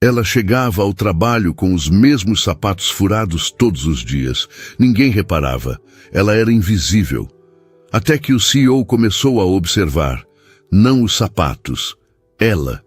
Ela chegava ao trabalho com os mesmos sapatos furados todos os dias. Ninguém reparava. Ela era invisível. Até que o CEO começou a observar. Não os sapatos. Ela.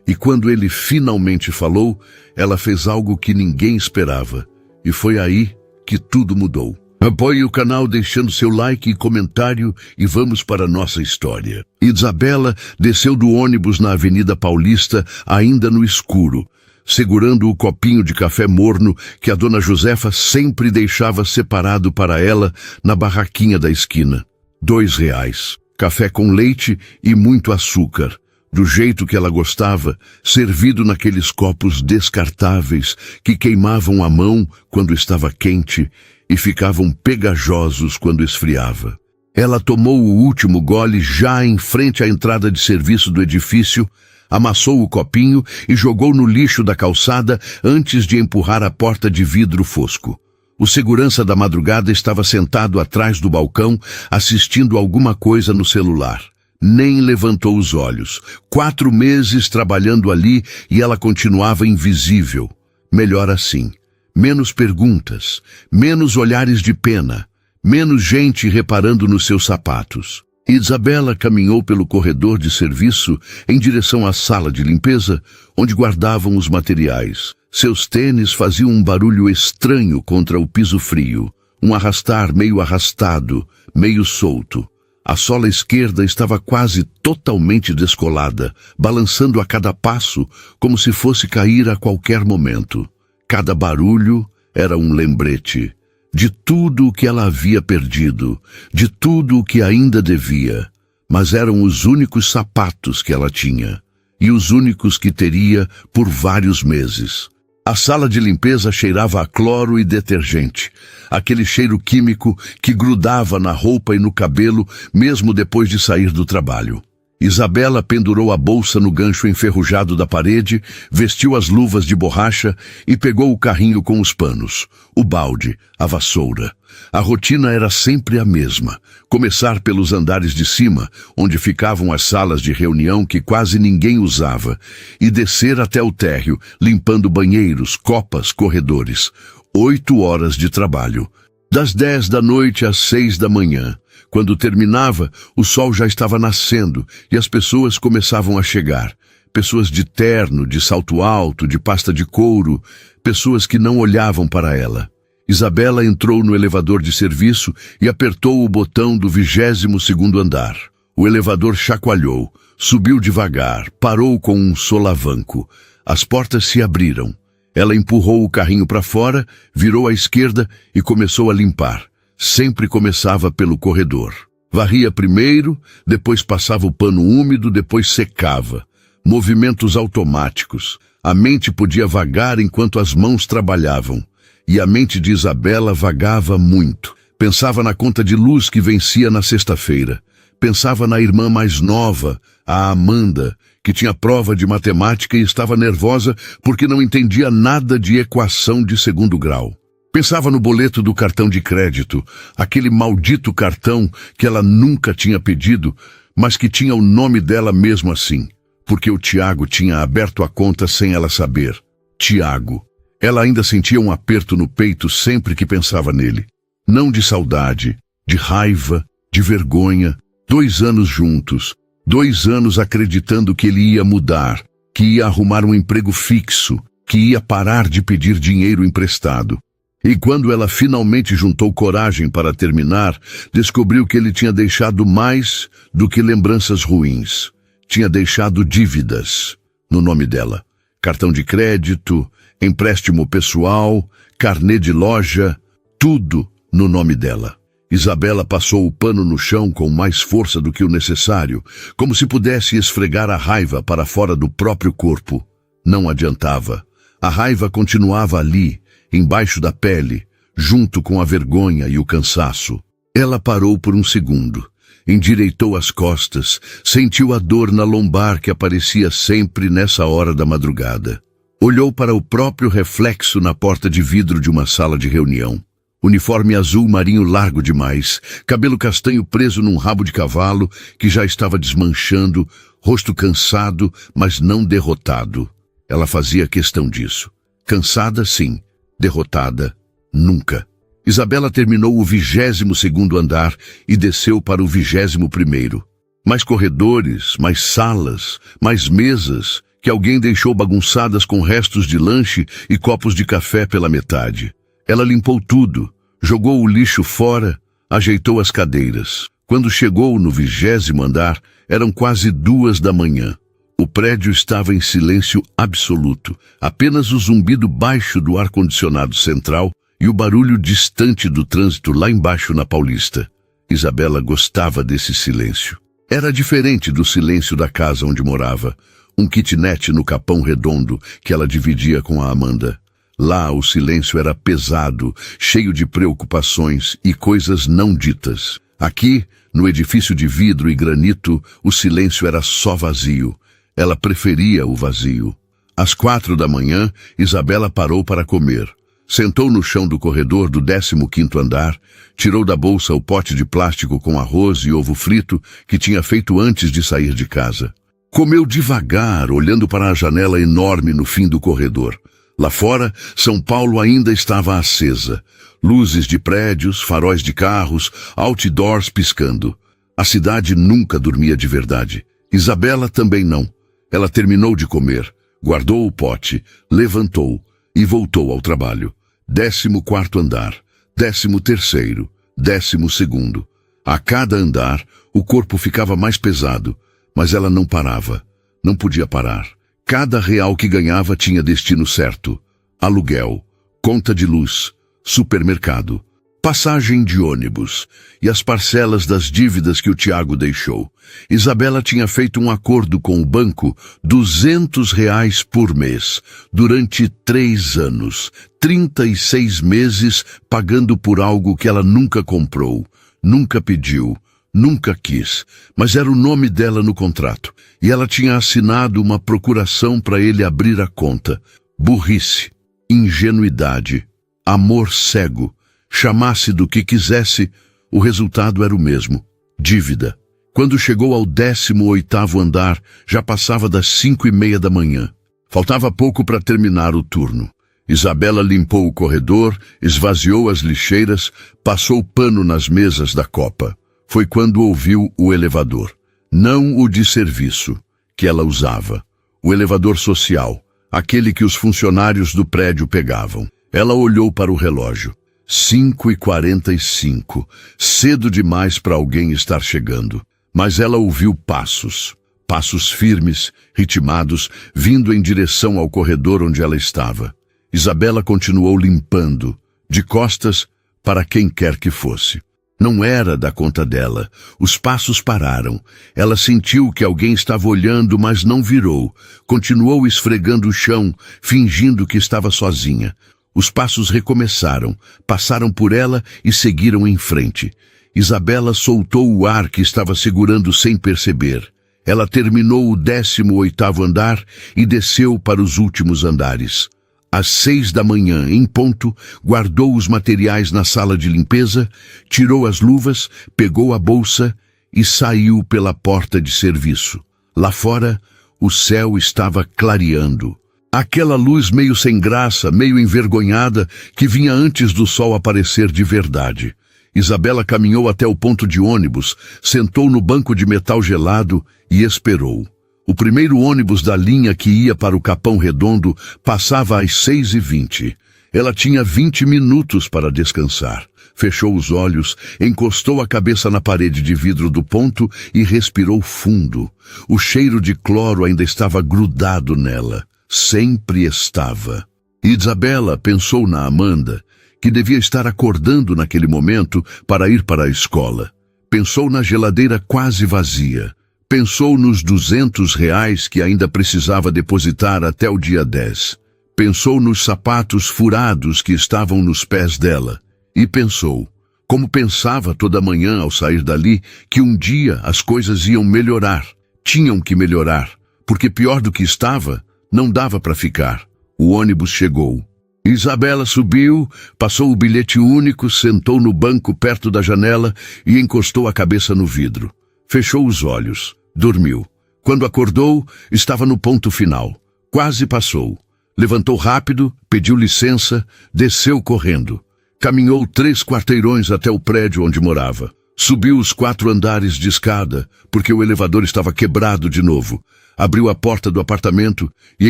E quando ele finalmente falou, ela fez algo que ninguém esperava. E foi aí que tudo mudou. Apoie o canal deixando seu like e comentário e vamos para a nossa história. Isabela desceu do ônibus na Avenida Paulista, ainda no escuro, segurando o copinho de café morno que a dona Josefa sempre deixava separado para ela na barraquinha da esquina. R$2. Café com leite e muito açúcar, do jeito que ela gostava, servido naqueles copos descartáveis que queimavam a mão quando estava quente e ficavam pegajosos quando esfriava. Ela tomou o último gole já em frente à entrada de serviço do edifício, amassou o copinho e jogou no lixo da calçada antes de empurrar a porta de vidro fosco. O segurança da madrugada estava sentado atrás do balcão, assistindo alguma coisa no celular. Nem levantou os olhos. 4 meses trabalhando ali e ela continuava invisível. Melhor assim. Menos perguntas, menos olhares de pena, menos gente reparando nos seus sapatos. Isabela caminhou pelo corredor de serviço em direção à sala de limpeza, onde guardavam os materiais. Seus tênis faziam um barulho estranho contra o piso frio, um arrastar meio arrastado, meio solto. A sola esquerda estava quase totalmente descolada, balançando a cada passo, como se fosse cair a qualquer momento. Cada barulho era um lembrete de tudo o que ela havia perdido, de tudo o que ainda devia, mas eram os únicos sapatos que ela tinha, e os únicos que teria por vários meses. A sala de limpeza cheirava a cloro e detergente, aquele cheiro químico que grudava na roupa e no cabelo mesmo depois de sair do trabalho. Isabela pendurou a bolsa no gancho enferrujado da parede, vestiu as luvas de borracha e pegou o carrinho com os panos, o balde, a vassoura. A rotina era sempre a mesma. Começar pelos andares de cima, onde ficavam as salas de reunião que quase ninguém usava, e descer até o térreo, limpando banheiros, copas, corredores. 8 horas de trabalho. Das 10 da noite às 6 da manhã. Quando terminava, o sol já estava nascendo e as pessoas começavam a chegar. Pessoas de terno, de salto alto, de pasta de couro, pessoas que não olhavam para ela. Isabela entrou no elevador de serviço e apertou o botão do 22º andar. O elevador chacoalhou, subiu devagar, parou com um solavanco. As portas se abriram. Ela empurrou o carrinho para fora, virou à esquerda e começou a limpar. Sempre começava pelo corredor. Varria primeiro, depois passava o pano úmido, depois secava. Movimentos automáticos. A mente podia vagar enquanto as mãos trabalhavam. E a mente de Isabela vagava muito. Pensava na conta de luz que vencia na sexta-feira. Pensava na irmã mais nova, a Amanda, que tinha prova de matemática e estava nervosa porque não entendia nada de equação de 2º grau. Pensava no boleto do cartão de crédito, aquele maldito cartão que ela nunca tinha pedido, mas que tinha o nome dela mesmo assim, porque o Tiago tinha aberto a conta sem ela saber. Tiago. Ela ainda sentia um aperto no peito sempre que pensava nele. Não de saudade, de raiva, de vergonha. 2 anos juntos, 2 anos acreditando que ele ia mudar, que ia arrumar um emprego fixo, que ia parar de pedir dinheiro emprestado. E quando ela finalmente juntou coragem para terminar, descobriu que ele tinha deixado mais do que lembranças ruins. Tinha deixado dívidas no nome dela. Cartão de crédito, empréstimo pessoal, carnê de loja, tudo no nome dela. Isabela passou o pano no chão com mais força do que o necessário, como se pudesse esfregar a raiva para fora do próprio corpo. Não adiantava. A raiva continuava ali, embaixo da pele, junto com a vergonha e o cansaço. Ela parou por um segundo, endireitou as costas, sentiu a dor na lombar que aparecia sempre nessa hora da madrugada. Olhou para o próprio reflexo na porta de vidro de uma sala de reunião. Uniforme azul marinho largo demais, cabelo castanho preso num rabo de cavalo que já estava desmanchando, rosto cansado, mas não derrotado. Ela fazia questão disso. Cansada, sim. Derrotada, nunca. Isabela terminou o 22º andar e desceu para o 21º. Mais corredores, mais salas, mais mesas, que alguém deixou bagunçadas com restos de lanche e copos de café pela metade. Ela limpou tudo, jogou o lixo fora, ajeitou as cadeiras. Quando chegou no 20º andar, eram quase 2 da manhã. O prédio estava em silêncio absoluto, apenas o zumbido baixo do ar-condicionado central e o barulho distante do trânsito lá embaixo na Paulista. Isabela gostava desse silêncio. Era diferente do silêncio da casa onde morava, um kitnet no Capão Redondo que ela dividia com a Amanda. Lá o silêncio era pesado, cheio de preocupações e coisas não ditas. Aqui, no edifício de vidro e granito, o silêncio era só vazio. Ela preferia o vazio. Às 4 da manhã, Isabela parou para comer. Sentou no chão do corredor do 15º andar, tirou da bolsa o pote de plástico com arroz e ovo frito que tinha feito antes de sair de casa. Comeu devagar, olhando para a janela enorme no fim do corredor. Lá fora, São Paulo ainda estava acesa. Luzes de prédios, faróis de carros, outdoors piscando. A cidade nunca dormia de verdade. Isabela também não. Ela terminou de comer, guardou o pote, levantou e voltou ao trabalho. 14º andar, 13º, 12º. A cada andar, o corpo ficava mais pesado, mas ela não parava. Não podia parar. Cada real que ganhava tinha destino certo. Aluguel, conta de luz, supermercado, passagem de ônibus e as parcelas das dívidas que o Tiago deixou. Isabela tinha feito um acordo com o banco, R$ 200 por mês, durante 3 anos, 36 meses pagando por algo que ela nunca comprou, nunca pediu, nunca quis, mas era o nome dela no contrato, e ela tinha assinado uma procuração para ele abrir a conta. Burrice, ingenuidade, amor cego, chamasse do que quisesse, o resultado era o mesmo, dívida. Quando chegou ao 18º andar, já passava das 5:30 da manhã. Faltava pouco para terminar o turno. Isabela limpou o corredor, esvaziou as lixeiras, passou pano nas mesas da copa. Foi quando ouviu o elevador. Não o de serviço, que ela usava. O elevador social, aquele que os funcionários do prédio pegavam. Ela olhou para o relógio. 5:45. Cedo demais para alguém estar chegando. Mas ela ouviu passos. Passos firmes, ritmados, vindo em direção ao corredor onde ela estava. Isabela continuou limpando, de costas para quem quer que fosse. Não era da conta dela. Os passos pararam. Ela sentiu que alguém estava olhando, mas não virou. Continuou esfregando o chão, fingindo que estava sozinha. Os passos recomeçaram, passaram por ela e seguiram em frente. Isabela soltou o ar que estava segurando sem perceber. Ela terminou o 18º andar e desceu para os últimos andares. Às 6 da manhã, em ponto, guardou os materiais na sala de limpeza, tirou as luvas, pegou a bolsa e saiu pela porta de serviço. Lá fora, o céu estava clareando. Aquela luz meio sem graça, meio envergonhada, que vinha antes do sol aparecer de verdade. Isabela caminhou até o ponto de ônibus, sentou no banco de metal gelado e esperou. O primeiro ônibus da linha que ia para o Capão Redondo passava às 6:20. Ela tinha 20 minutos para descansar. Fechou os olhos, encostou a cabeça na parede de vidro do ponto e respirou fundo. O cheiro de cloro ainda estava grudado nela. Sempre estava. Isabela pensou na Amanda, que devia estar acordando naquele momento para ir para a escola. Pensou na geladeira quase vazia. Pensou nos R$ 200 que ainda precisava depositar até o dia 10. Pensou nos sapatos furados que estavam nos pés dela. E pensou, como pensava toda manhã ao sair dali, que um dia as coisas iam melhorar. Tinham que melhorar, porque pior do que estava, não dava para ficar. O ônibus chegou. Isabela subiu, passou o bilhete único, sentou no banco perto da janela e encostou a cabeça no vidro. Fechou os olhos. Dormiu. Quando acordou, estava no ponto final. Quase passou. Levantou rápido, pediu licença, desceu correndo. Caminhou 3 quarteirões até o prédio onde morava. Subiu os 4 andares de escada, porque o elevador estava quebrado de novo. Abriu a porta do apartamento e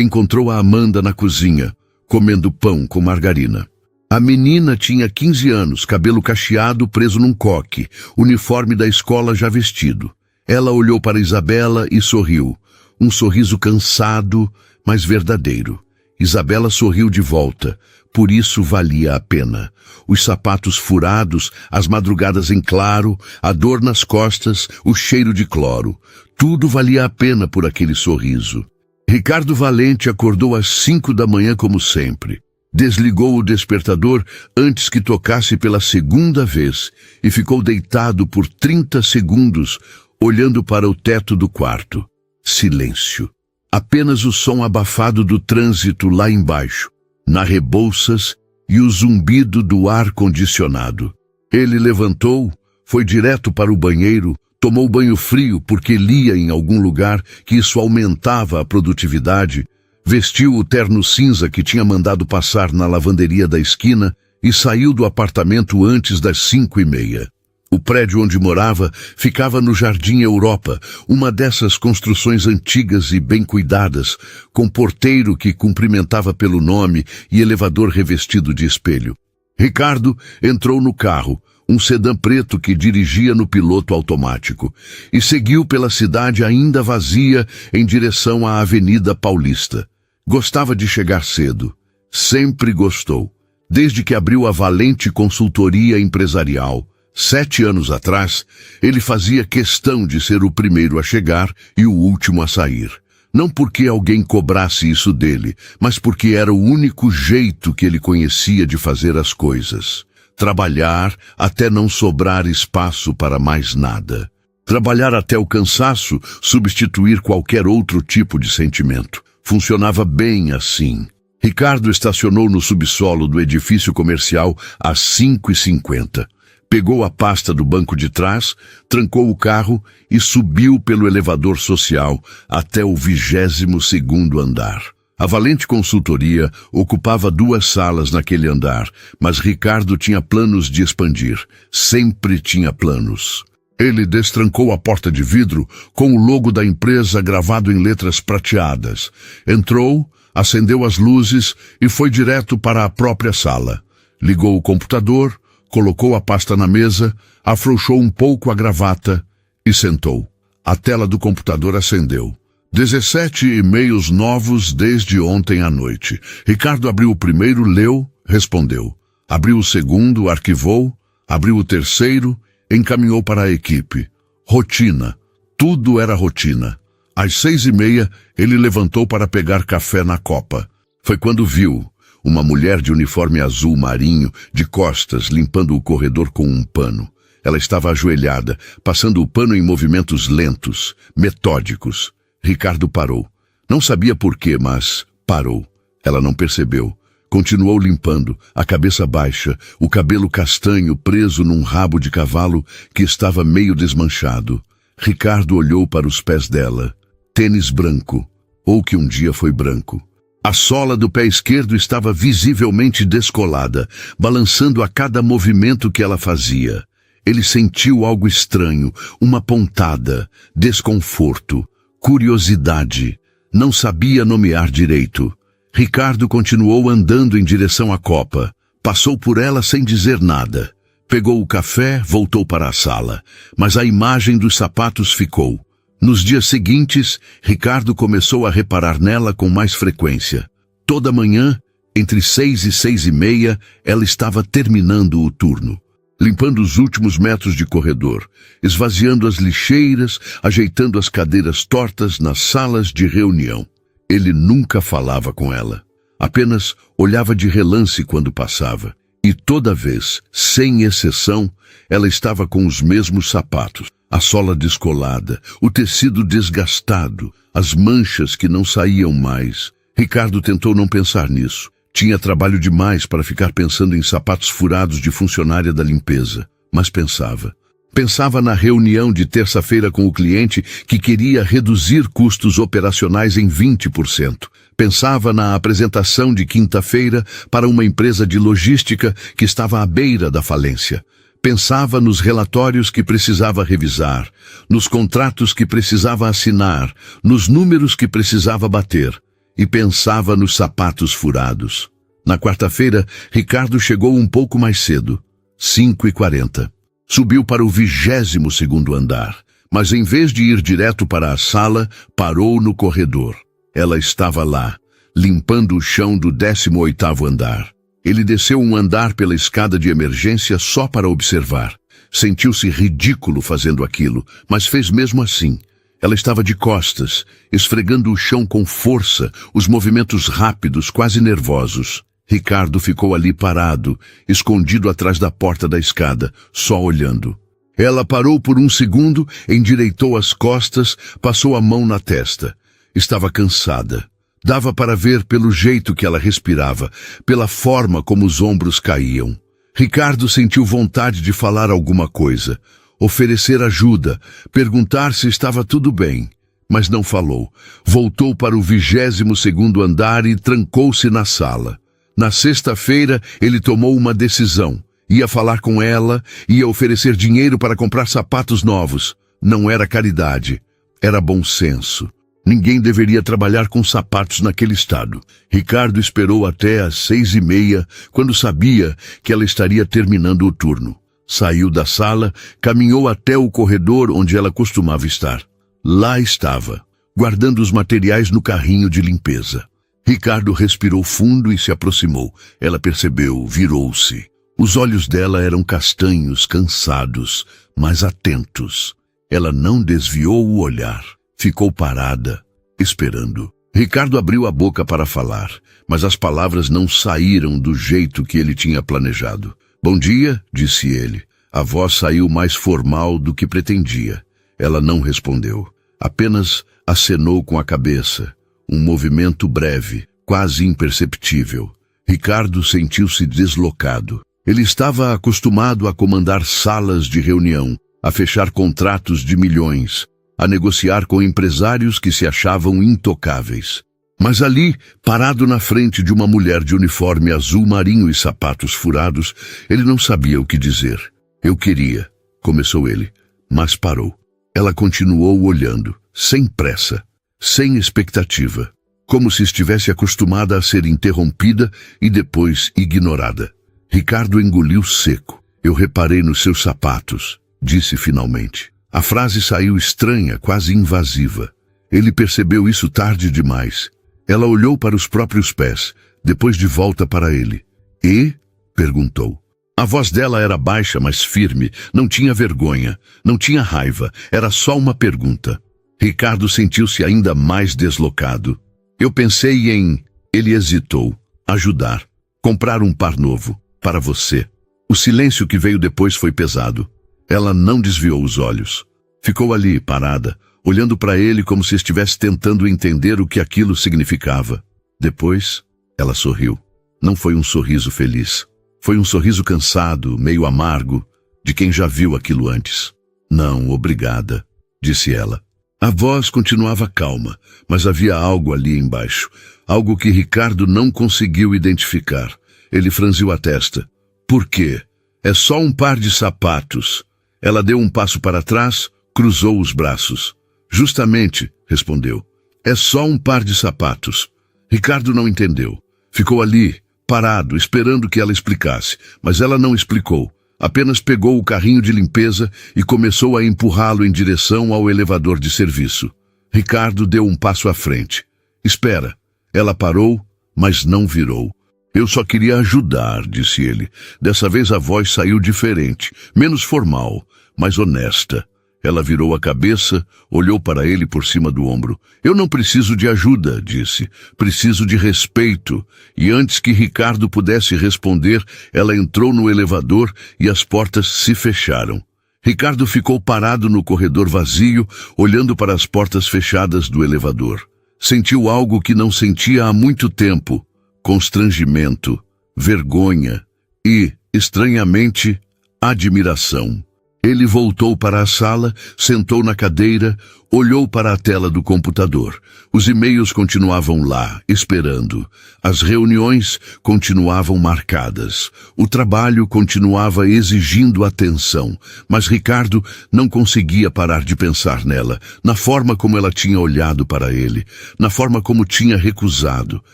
encontrou a Amanda na cozinha, comendo pão com margarina. A menina tinha 15 anos, cabelo cacheado preso num coque, uniforme da escola já vestido. Ela olhou para Isabela e sorriu. Um sorriso cansado, mas verdadeiro. Isabela sorriu de volta. Por isso valia a pena. Os sapatos furados, as madrugadas em claro, a dor nas costas, o cheiro de cloro. Tudo valia a pena por aquele sorriso. Ricardo Valente acordou às 5 da manhã como sempre. Desligou o despertador antes que tocasse pela segunda vez e ficou deitado por 30 segundos, olhando para o teto do quarto. Silêncio. Apenas o som abafado do trânsito lá embaixo, na Rebouças, e o zumbido do ar-condicionado. Ele levantou, foi direto para o banheiro, tomou banho frio porque lia em algum lugar que isso aumentava a produtividade, vestiu o terno cinza que tinha mandado passar na lavanderia da esquina e saiu do apartamento antes das 5:30. O prédio onde morava ficava no Jardim Europa, uma dessas construções antigas e bem cuidadas, com porteiro que cumprimentava pelo nome e elevador revestido de espelho. Ricardo entrou no carro, um sedã preto que dirigia no piloto automático, e seguiu pela cidade ainda vazia em direção à Avenida Paulista. Gostava de chegar cedo. Sempre gostou. Desde que abriu a Valente Consultoria Empresarial. 7 anos atrás, ele fazia questão de ser o primeiro a chegar e o último a sair. Não porque alguém cobrasse isso dele, mas porque era o único jeito que ele conhecia de fazer as coisas. Trabalhar até não sobrar espaço para mais nada. Trabalhar até o cansaço substituir qualquer outro tipo de sentimento. Funcionava bem assim. Ricardo estacionou no subsolo do edifício comercial às 5:50. Pegou a pasta do banco de trás, trancou o carro e subiu pelo elevador social até o 22º andar. A Valente Consultoria ocupava 2 salas naquele andar, mas Ricardo tinha planos de expandir. Sempre tinha planos. Ele destrancou a porta de vidro com o logo da empresa gravado em letras prateadas. Entrou, acendeu as luzes e foi direto para a própria sala. Ligou o computador, colocou a pasta na mesa, afrouxou um pouco a gravata e sentou. A tela do computador acendeu. 17 e-mails novos desde ontem à noite. Ricardo abriu o primeiro, leu, respondeu. Abriu o segundo, arquivou. Abriu o terceiro, encaminhou para a equipe. Rotina. Tudo era rotina. Às 6:30, ele levantou para pegar café na copa. Foi quando viu uma mulher de uniforme azul marinho, de costas, limpando o corredor com um pano. Ela estava ajoelhada, passando o pano em movimentos lentos, metódicos. Ricardo parou. Não sabia por quê, mas parou. Ela não percebeu. Continuou limpando, a cabeça baixa, o cabelo castanho preso num rabo de cavalo que estava meio desmanchado. Ricardo olhou para os pés dela. Tênis branco, ou que um dia foi branco. A sola do pé esquerdo estava visivelmente descolada, balançando a cada movimento que ela fazia. Ele sentiu algo estranho, uma pontada, desconforto, curiosidade. Não sabia nomear direito. Ricardo continuou andando em direção à copa. Passou por ela sem dizer nada. Pegou o café, voltou para a sala. Mas a imagem dos sapatos ficou. Nos dias seguintes, Ricardo começou a reparar nela com mais frequência. Toda manhã, entre 6 e 6:30, ela estava terminando o turno. Limpando os últimos metros de corredor, esvaziando as lixeiras, ajeitando as cadeiras tortas nas salas de reunião. Ele nunca falava com ela. Apenas olhava de relance quando passava. E toda vez, sem exceção, ela estava com os mesmos sapatos. A sola descolada, o tecido desgastado, as manchas que não saíam mais. Ricardo tentou não pensar nisso. Tinha trabalho demais para ficar pensando em sapatos furados de funcionária da limpeza. Mas pensava. Pensava na reunião de terça-feira com o cliente que queria reduzir custos operacionais em 20%. Pensava na apresentação de quinta-feira para uma empresa de logística que estava à beira da falência. Pensava nos relatórios que precisava revisar, nos contratos que precisava assinar, nos números que precisava bater. E pensava nos sapatos furados. Na quarta-feira, Ricardo chegou um pouco mais cedo, 5h40. Subiu para o 22º andar, mas em vez de ir direto para a sala, parou no corredor. Ela estava lá, limpando o chão do 18º andar. Ele desceu um andar pela escada de emergência só para observar. Sentiu-se ridículo fazendo aquilo, mas fez mesmo assim. Ela estava de costas, esfregando o chão com força, os movimentos rápidos, quase nervosos. Ricardo ficou ali parado, escondido atrás da porta da escada, só olhando. Ela parou por um segundo, endireitou as costas, passou a mão na testa. Estava cansada. Dava para ver pelo jeito que ela respirava, pela forma como os ombros caíam. Ricardo sentiu vontade de falar alguma coisa, oferecer ajuda, perguntar se estava tudo bem, mas não falou. Voltou para o 22º andar e trancou-se na sala. Na sexta-feira, ele tomou uma decisão. Ia falar com ela, ia oferecer dinheiro para comprar sapatos novos. Não era caridade, era bom senso. Ninguém deveria trabalhar com sapatos naquele estado. Ricardo esperou até às 6h30, quando sabia que ela estaria terminando o turno. Saiu da sala, caminhou até o corredor onde ela costumava estar. Lá estava, guardando os materiais no carrinho de limpeza. Ricardo respirou fundo e se aproximou. Ela percebeu, virou-se. Os olhos dela eram castanhos, cansados, mas atentos. Ela não desviou o olhar. Ficou parada, esperando. Ricardo abriu a boca para falar, mas as palavras não saíram do jeito que ele tinha planejado. "Bom dia", disse ele. A voz saiu mais formal do que pretendia. Ela não respondeu. Apenas acenou com a cabeça. Um movimento breve, quase imperceptível. Ricardo sentiu-se deslocado. Ele estava acostumado a comandar salas de reunião, a fechar contratos de milhões, a negociar com empresários que se achavam intocáveis. Mas ali, parado na frente de uma mulher de uniforme azul marinho e sapatos furados, ele não sabia o que dizer. "Eu queria", começou ele, mas parou. Ela continuou olhando, sem pressa, sem expectativa, como se estivesse acostumada a ser interrompida e depois ignorada. Ricardo engoliu seco. "Eu reparei nos seus sapatos", disse finalmente. A frase saiu estranha, quase invasiva. Ele percebeu isso tarde demais. Ela olhou para os próprios pés, depois de volta para ele. "E?", perguntou. A voz dela era baixa, mas firme. Não tinha vergonha, não tinha raiva. Era só uma pergunta. Ricardo sentiu-se ainda mais deslocado. "Eu pensei em..." Ele hesitou. "Ajudar. Comprar um par novo. Para você." O silêncio que veio depois foi pesado. Ela não desviou os olhos. Ficou ali, parada, olhando para ele como se estivesse tentando entender o que aquilo significava. Depois, ela sorriu. Não foi um sorriso feliz. Foi um sorriso cansado, meio amargo, de quem já viu aquilo antes. "Não, obrigada", disse ela. A voz continuava calma, mas havia algo ali embaixo, algo que Ricardo não conseguiu identificar. Ele franziu a testa. "Por quê? É só um par de sapatos." Ela deu um passo para trás, cruzou os braços. "Justamente", respondeu. "É só um par de sapatos." Ricardo não entendeu. Ficou ali, parado, esperando que ela explicasse, mas ela não explicou. Apenas pegou o carrinho de limpeza e começou a empurrá-lo em direção ao elevador de serviço. Ricardo deu um passo à frente. "Espera." Ela parou, mas não virou. "Eu só queria ajudar", disse ele. Dessa vez a voz saiu diferente, menos formal, mais honesta. Ela virou a cabeça, olhou para ele por cima do ombro. "Eu não preciso de ajuda", disse. "Preciso de respeito." E antes que Ricardo pudesse responder, ela entrou no elevador e as portas se fecharam. Ricardo ficou parado no corredor vazio, olhando para as portas fechadas do elevador. Sentiu algo que não sentia há muito tempo. Constrangimento, vergonha e, estranhamente, admiração. Ele voltou para a sala, sentou na cadeira, olhou para a tela do computador. Os e-mails continuavam lá, esperando. As reuniões continuavam marcadas. O trabalho continuava exigindo atenção. Mas Ricardo não conseguia parar de pensar nela, na forma como ela tinha olhado para ele, na forma como tinha recusado.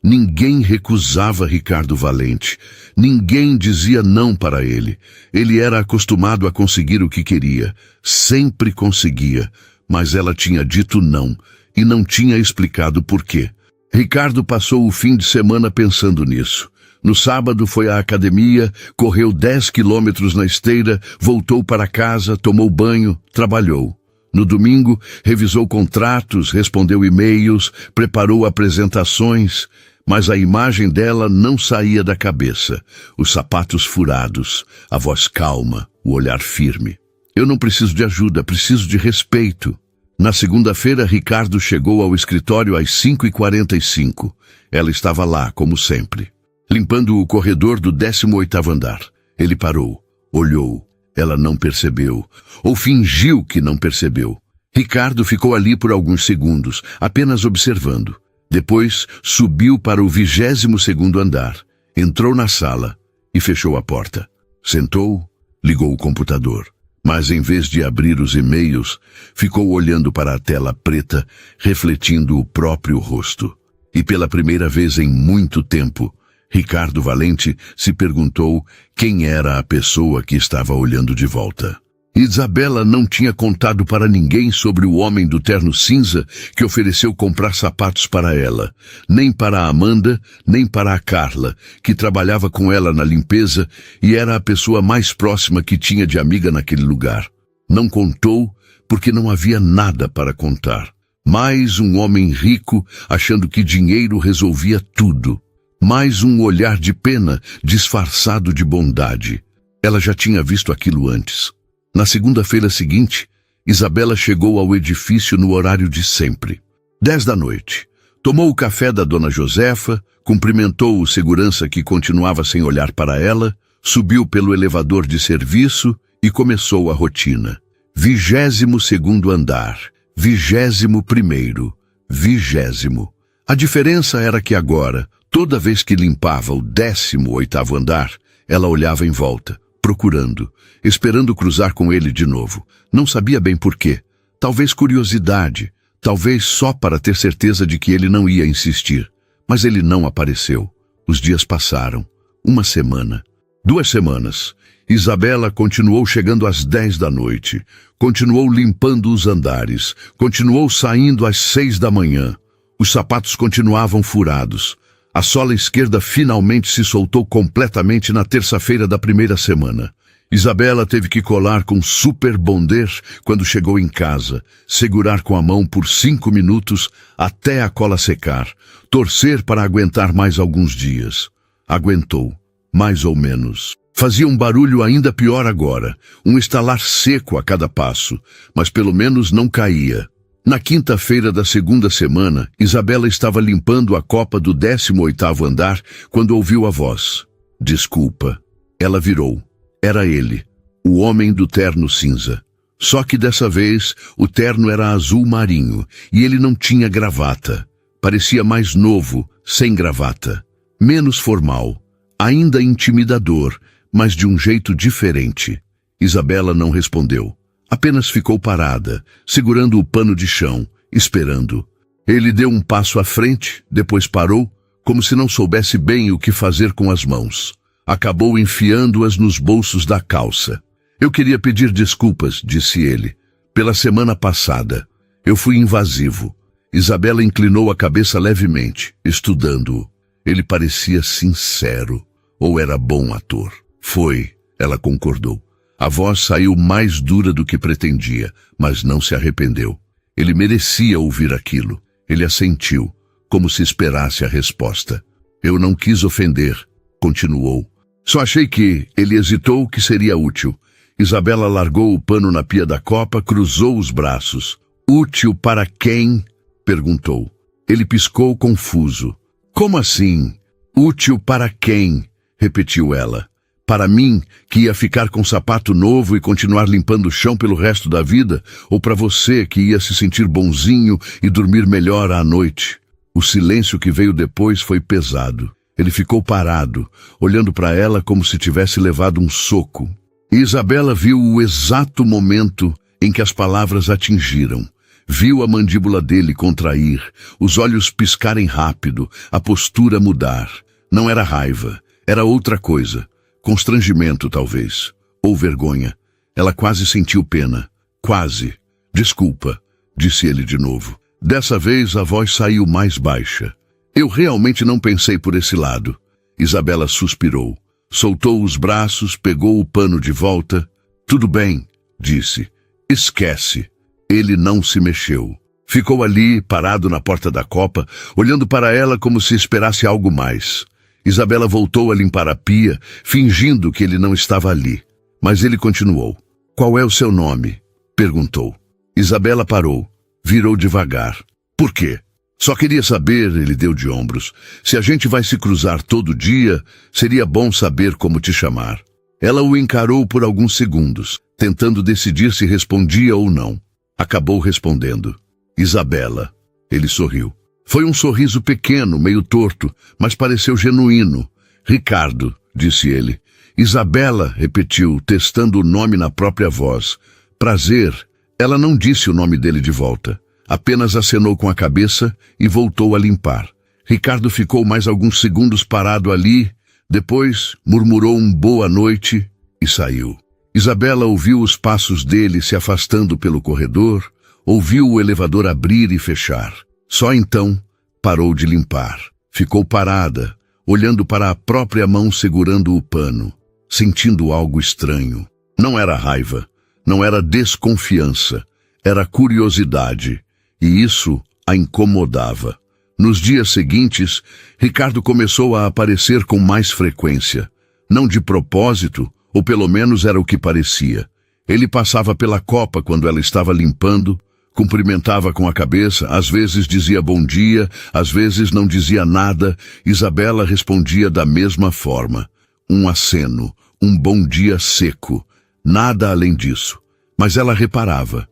Ninguém recusava Ricardo Valente. Ninguém dizia não para ele. Ele era acostumado a conseguir o que queria. Sempre conseguia. Mas ela tinha dito não e não tinha explicado por quê. Ricardo passou o fim de semana pensando nisso. No sábado foi à academia, correu 10 quilômetros na esteira, voltou para casa, tomou banho, trabalhou. No domingo, revisou contratos, respondeu e-mails, preparou apresentações, mas a imagem dela não saía da cabeça. Os sapatos furados, a voz calma, o olhar firme. Eu não preciso de ajuda, preciso de respeito. Na segunda-feira, Ricardo chegou ao escritório às 5h45. Ela estava lá, como sempre, limpando o corredor do 18º andar. Ele parou, olhou. Ela não percebeu, ou fingiu que não percebeu. Ricardo ficou ali por alguns segundos, apenas observando. Depois, subiu para o 22º andar, entrou na sala e fechou a porta. Sentou, ligou o computador, mas em vez de abrir os e-mails, ficou olhando para a tela preta, refletindo o próprio rosto. E pela primeira vez em muito tempo, Ricardo Valente se perguntou quem era a pessoa que estava olhando de volta. Isabela não tinha contado para ninguém sobre o homem do terno cinza que ofereceu comprar sapatos para ela, nem para a Amanda, nem para a Carla, que trabalhava com ela na limpeza e era a pessoa mais próxima que tinha de amiga naquele lugar. Não contou porque não havia nada para contar. Mais um homem rico achando que dinheiro resolvia tudo. Mais um olhar de pena disfarçado de bondade. Ela já tinha visto aquilo antes. Na segunda-feira seguinte, Isabela chegou ao edifício no horário de sempre. 10 da noite. Tomou o café da dona Josefa, cumprimentou o segurança que continuava sem olhar para ela, subiu pelo elevador de serviço e começou a rotina. 22º andar, 21º, 20º. A diferença era que agora, toda vez que limpava o 18º andar, ela olhava em volta, procurando, esperando cruzar com ele de novo. Não sabia bem por quê. Talvez curiosidade, talvez só para ter certeza de que ele não ia insistir. Mas ele não apareceu. Os dias passaram. 1 semana. 2 semanas. Isabela continuou chegando às 10 da noite. Continuou limpando os andares. Continuou saindo às 6 da manhã. Os sapatos continuavam furados. A sola esquerda finalmente se soltou completamente na terça-feira da primeira semana. Isabela teve que colar com super bonder quando chegou em casa, segurar com a mão por 5 minutos até a cola secar, torcer para aguentar mais alguns dias. Aguentou, mais ou menos. Fazia um barulho ainda pior agora, um estalar seco a cada passo, mas pelo menos não caía. Na quinta-feira da segunda semana, Isabela estava limpando a copa do 18º andar quando ouviu a voz. Desculpa. Ela virou. Era ele, o homem do terno cinza. Só que dessa vez o terno era azul marinho e ele não tinha gravata. Parecia mais novo, sem gravata. Menos formal, ainda intimidador, mas de um jeito diferente. Isabela não respondeu. Apenas ficou parada, segurando o pano de chão, esperando. Ele deu um passo à frente, depois parou, como se não soubesse bem o que fazer com as mãos. Acabou enfiando-as nos bolsos da calça. Eu queria pedir desculpas, disse ele. Pela semana passada. Eu fui invasivo. Isabela inclinou a cabeça levemente, estudando-o. Ele parecia sincero, ou era bom ator. Foi, ela concordou. A voz saiu mais dura do que pretendia, mas não se arrependeu. Ele merecia ouvir aquilo. Ele assentiu, como se esperasse a resposta. Eu não quis ofender, continuou. Só achei que ele hesitou que seria útil. Isabela largou o pano na pia da copa, cruzou os braços. Útil para quem? Perguntou. Ele piscou confuso. Como assim? Útil para quem? Repetiu ela. Para mim, que ia ficar com sapato novo e continuar limpando o chão pelo resto da vida? Ou para você, que ia se sentir bonzinho e dormir melhor à noite? O silêncio que veio depois foi pesado. Ele ficou parado, olhando para ela como se tivesse levado um soco. E Isabela viu o exato momento em que as palavras atingiram. Viu a mandíbula dele contrair, os olhos piscarem rápido, a postura mudar. Não era raiva, era outra coisa. Constrangimento, talvez. Ou vergonha. Ela quase sentiu pena. Quase. Desculpa, disse ele de novo. Dessa vez a voz saiu mais baixa. Eu realmente não pensei por esse lado. Isabela suspirou. Soltou os braços, pegou o pano de volta. Tudo bem, disse. Esquece. Ele não se mexeu. Ficou ali, parado na porta da copa, olhando para ela como se esperasse algo mais. Isabela voltou a limpar a pia, fingindo que ele não estava ali. Mas ele continuou. Qual é o seu nome? Perguntou. Isabela parou. Virou devagar. Por quê? Só queria saber, ele deu de ombros. Se a gente vai se cruzar todo dia, seria bom saber como te chamar. Ela o encarou por alguns segundos, tentando decidir se respondia ou não. Acabou respondendo. Isabela. Ele sorriu. Foi um sorriso pequeno, meio torto, mas pareceu genuíno. Ricardo, disse ele. Isabela, repetiu, testando o nome na própria voz. Prazer. Ela não disse o nome dele de volta. Apenas acenou com a cabeça e voltou a limpar. Ricardo ficou mais alguns segundos parado ali, depois murmurou um boa noite e saiu. Isabela ouviu os passos dele se afastando pelo corredor, ouviu o elevador abrir e fechar. Só então parou de limpar. Ficou parada, olhando para a própria mão segurando o pano, sentindo algo estranho. Não era raiva, não era desconfiança, era curiosidade, e isso a incomodava. Nos dias seguintes, Ricardo começou a aparecer com mais frequência. Não de propósito, ou pelo menos era o que parecia. Ele passava pela copa quando ela estava limpando, cumprimentava com a cabeça, às vezes dizia bom dia, às vezes não dizia nada. Isabela respondia da mesma forma. Um aceno, um bom dia seco. Nada além disso. Mas ela reparava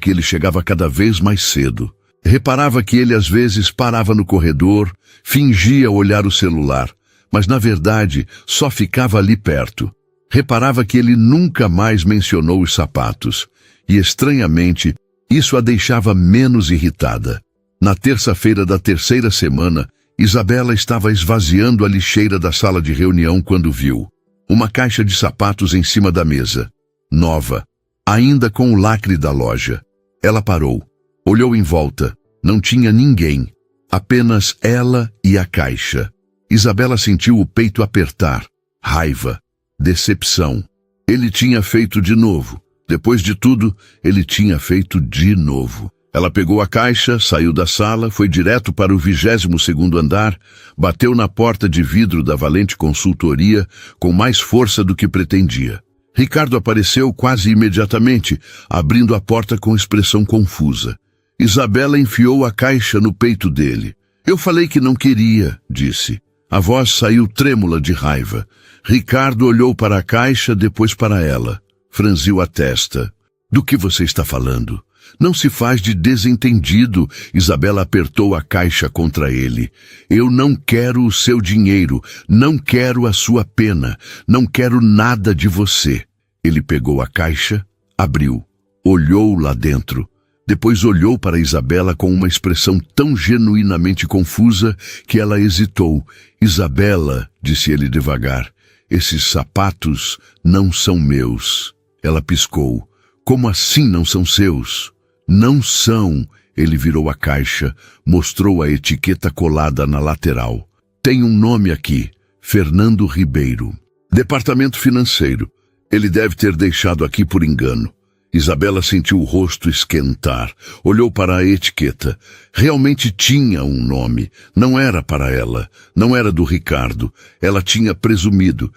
que ele chegava cada vez mais cedo. Reparava que ele às vezes parava no corredor, fingia olhar o celular, mas na verdade só ficava ali perto. Reparava que ele nunca mais mencionou os sapatos, e estranhamente, isso a deixava menos irritada. Na terça-feira da terceira semana, Isabela estava esvaziando a lixeira da sala de reunião quando viu uma caixa de sapatos em cima da mesa. Nova, ainda com o lacre da loja. Ela parou, olhou em volta. Não tinha ninguém, apenas ela e a caixa. Isabela sentiu o peito apertar. Raiva, decepção. Ele tinha feito de novo. Depois de tudo, ele tinha feito de novo. Ela pegou a caixa, saiu da sala, foi direto para o 22º andar, bateu na porta de vidro da Valente Consultoria com mais força do que pretendia. Ricardo apareceu quase imediatamente, abrindo a porta com expressão confusa. Isabela enfiou a caixa no peito dele. Eu falei que não queria, disse. A voz saiu trêmula de raiva. Ricardo olhou para a caixa, depois para ela. Franziu a testa. Do que você está falando? Não se faz de desentendido. Isabela apertou a caixa contra ele. Eu não quero o seu dinheiro. Não quero a sua pena. Não quero nada de você. Ele pegou a caixa, abriu, olhou lá dentro. Depois olhou para Isabela com uma expressão tão genuinamente confusa que ela hesitou. Isabela, disse ele devagar, esses sapatos não são meus. Ela piscou. Como assim não são seus? Não são. Ele virou a caixa, mostrou a etiqueta colada na lateral. Tem um nome aqui, Fernando Ribeiro. Departamento Financeiro. Ele deve ter deixado aqui por engano. Isabela sentiu o rosto esquentar, olhou para a etiqueta. Realmente tinha um nome. Não era para ela, não era do Ricardo. Ela tinha presumido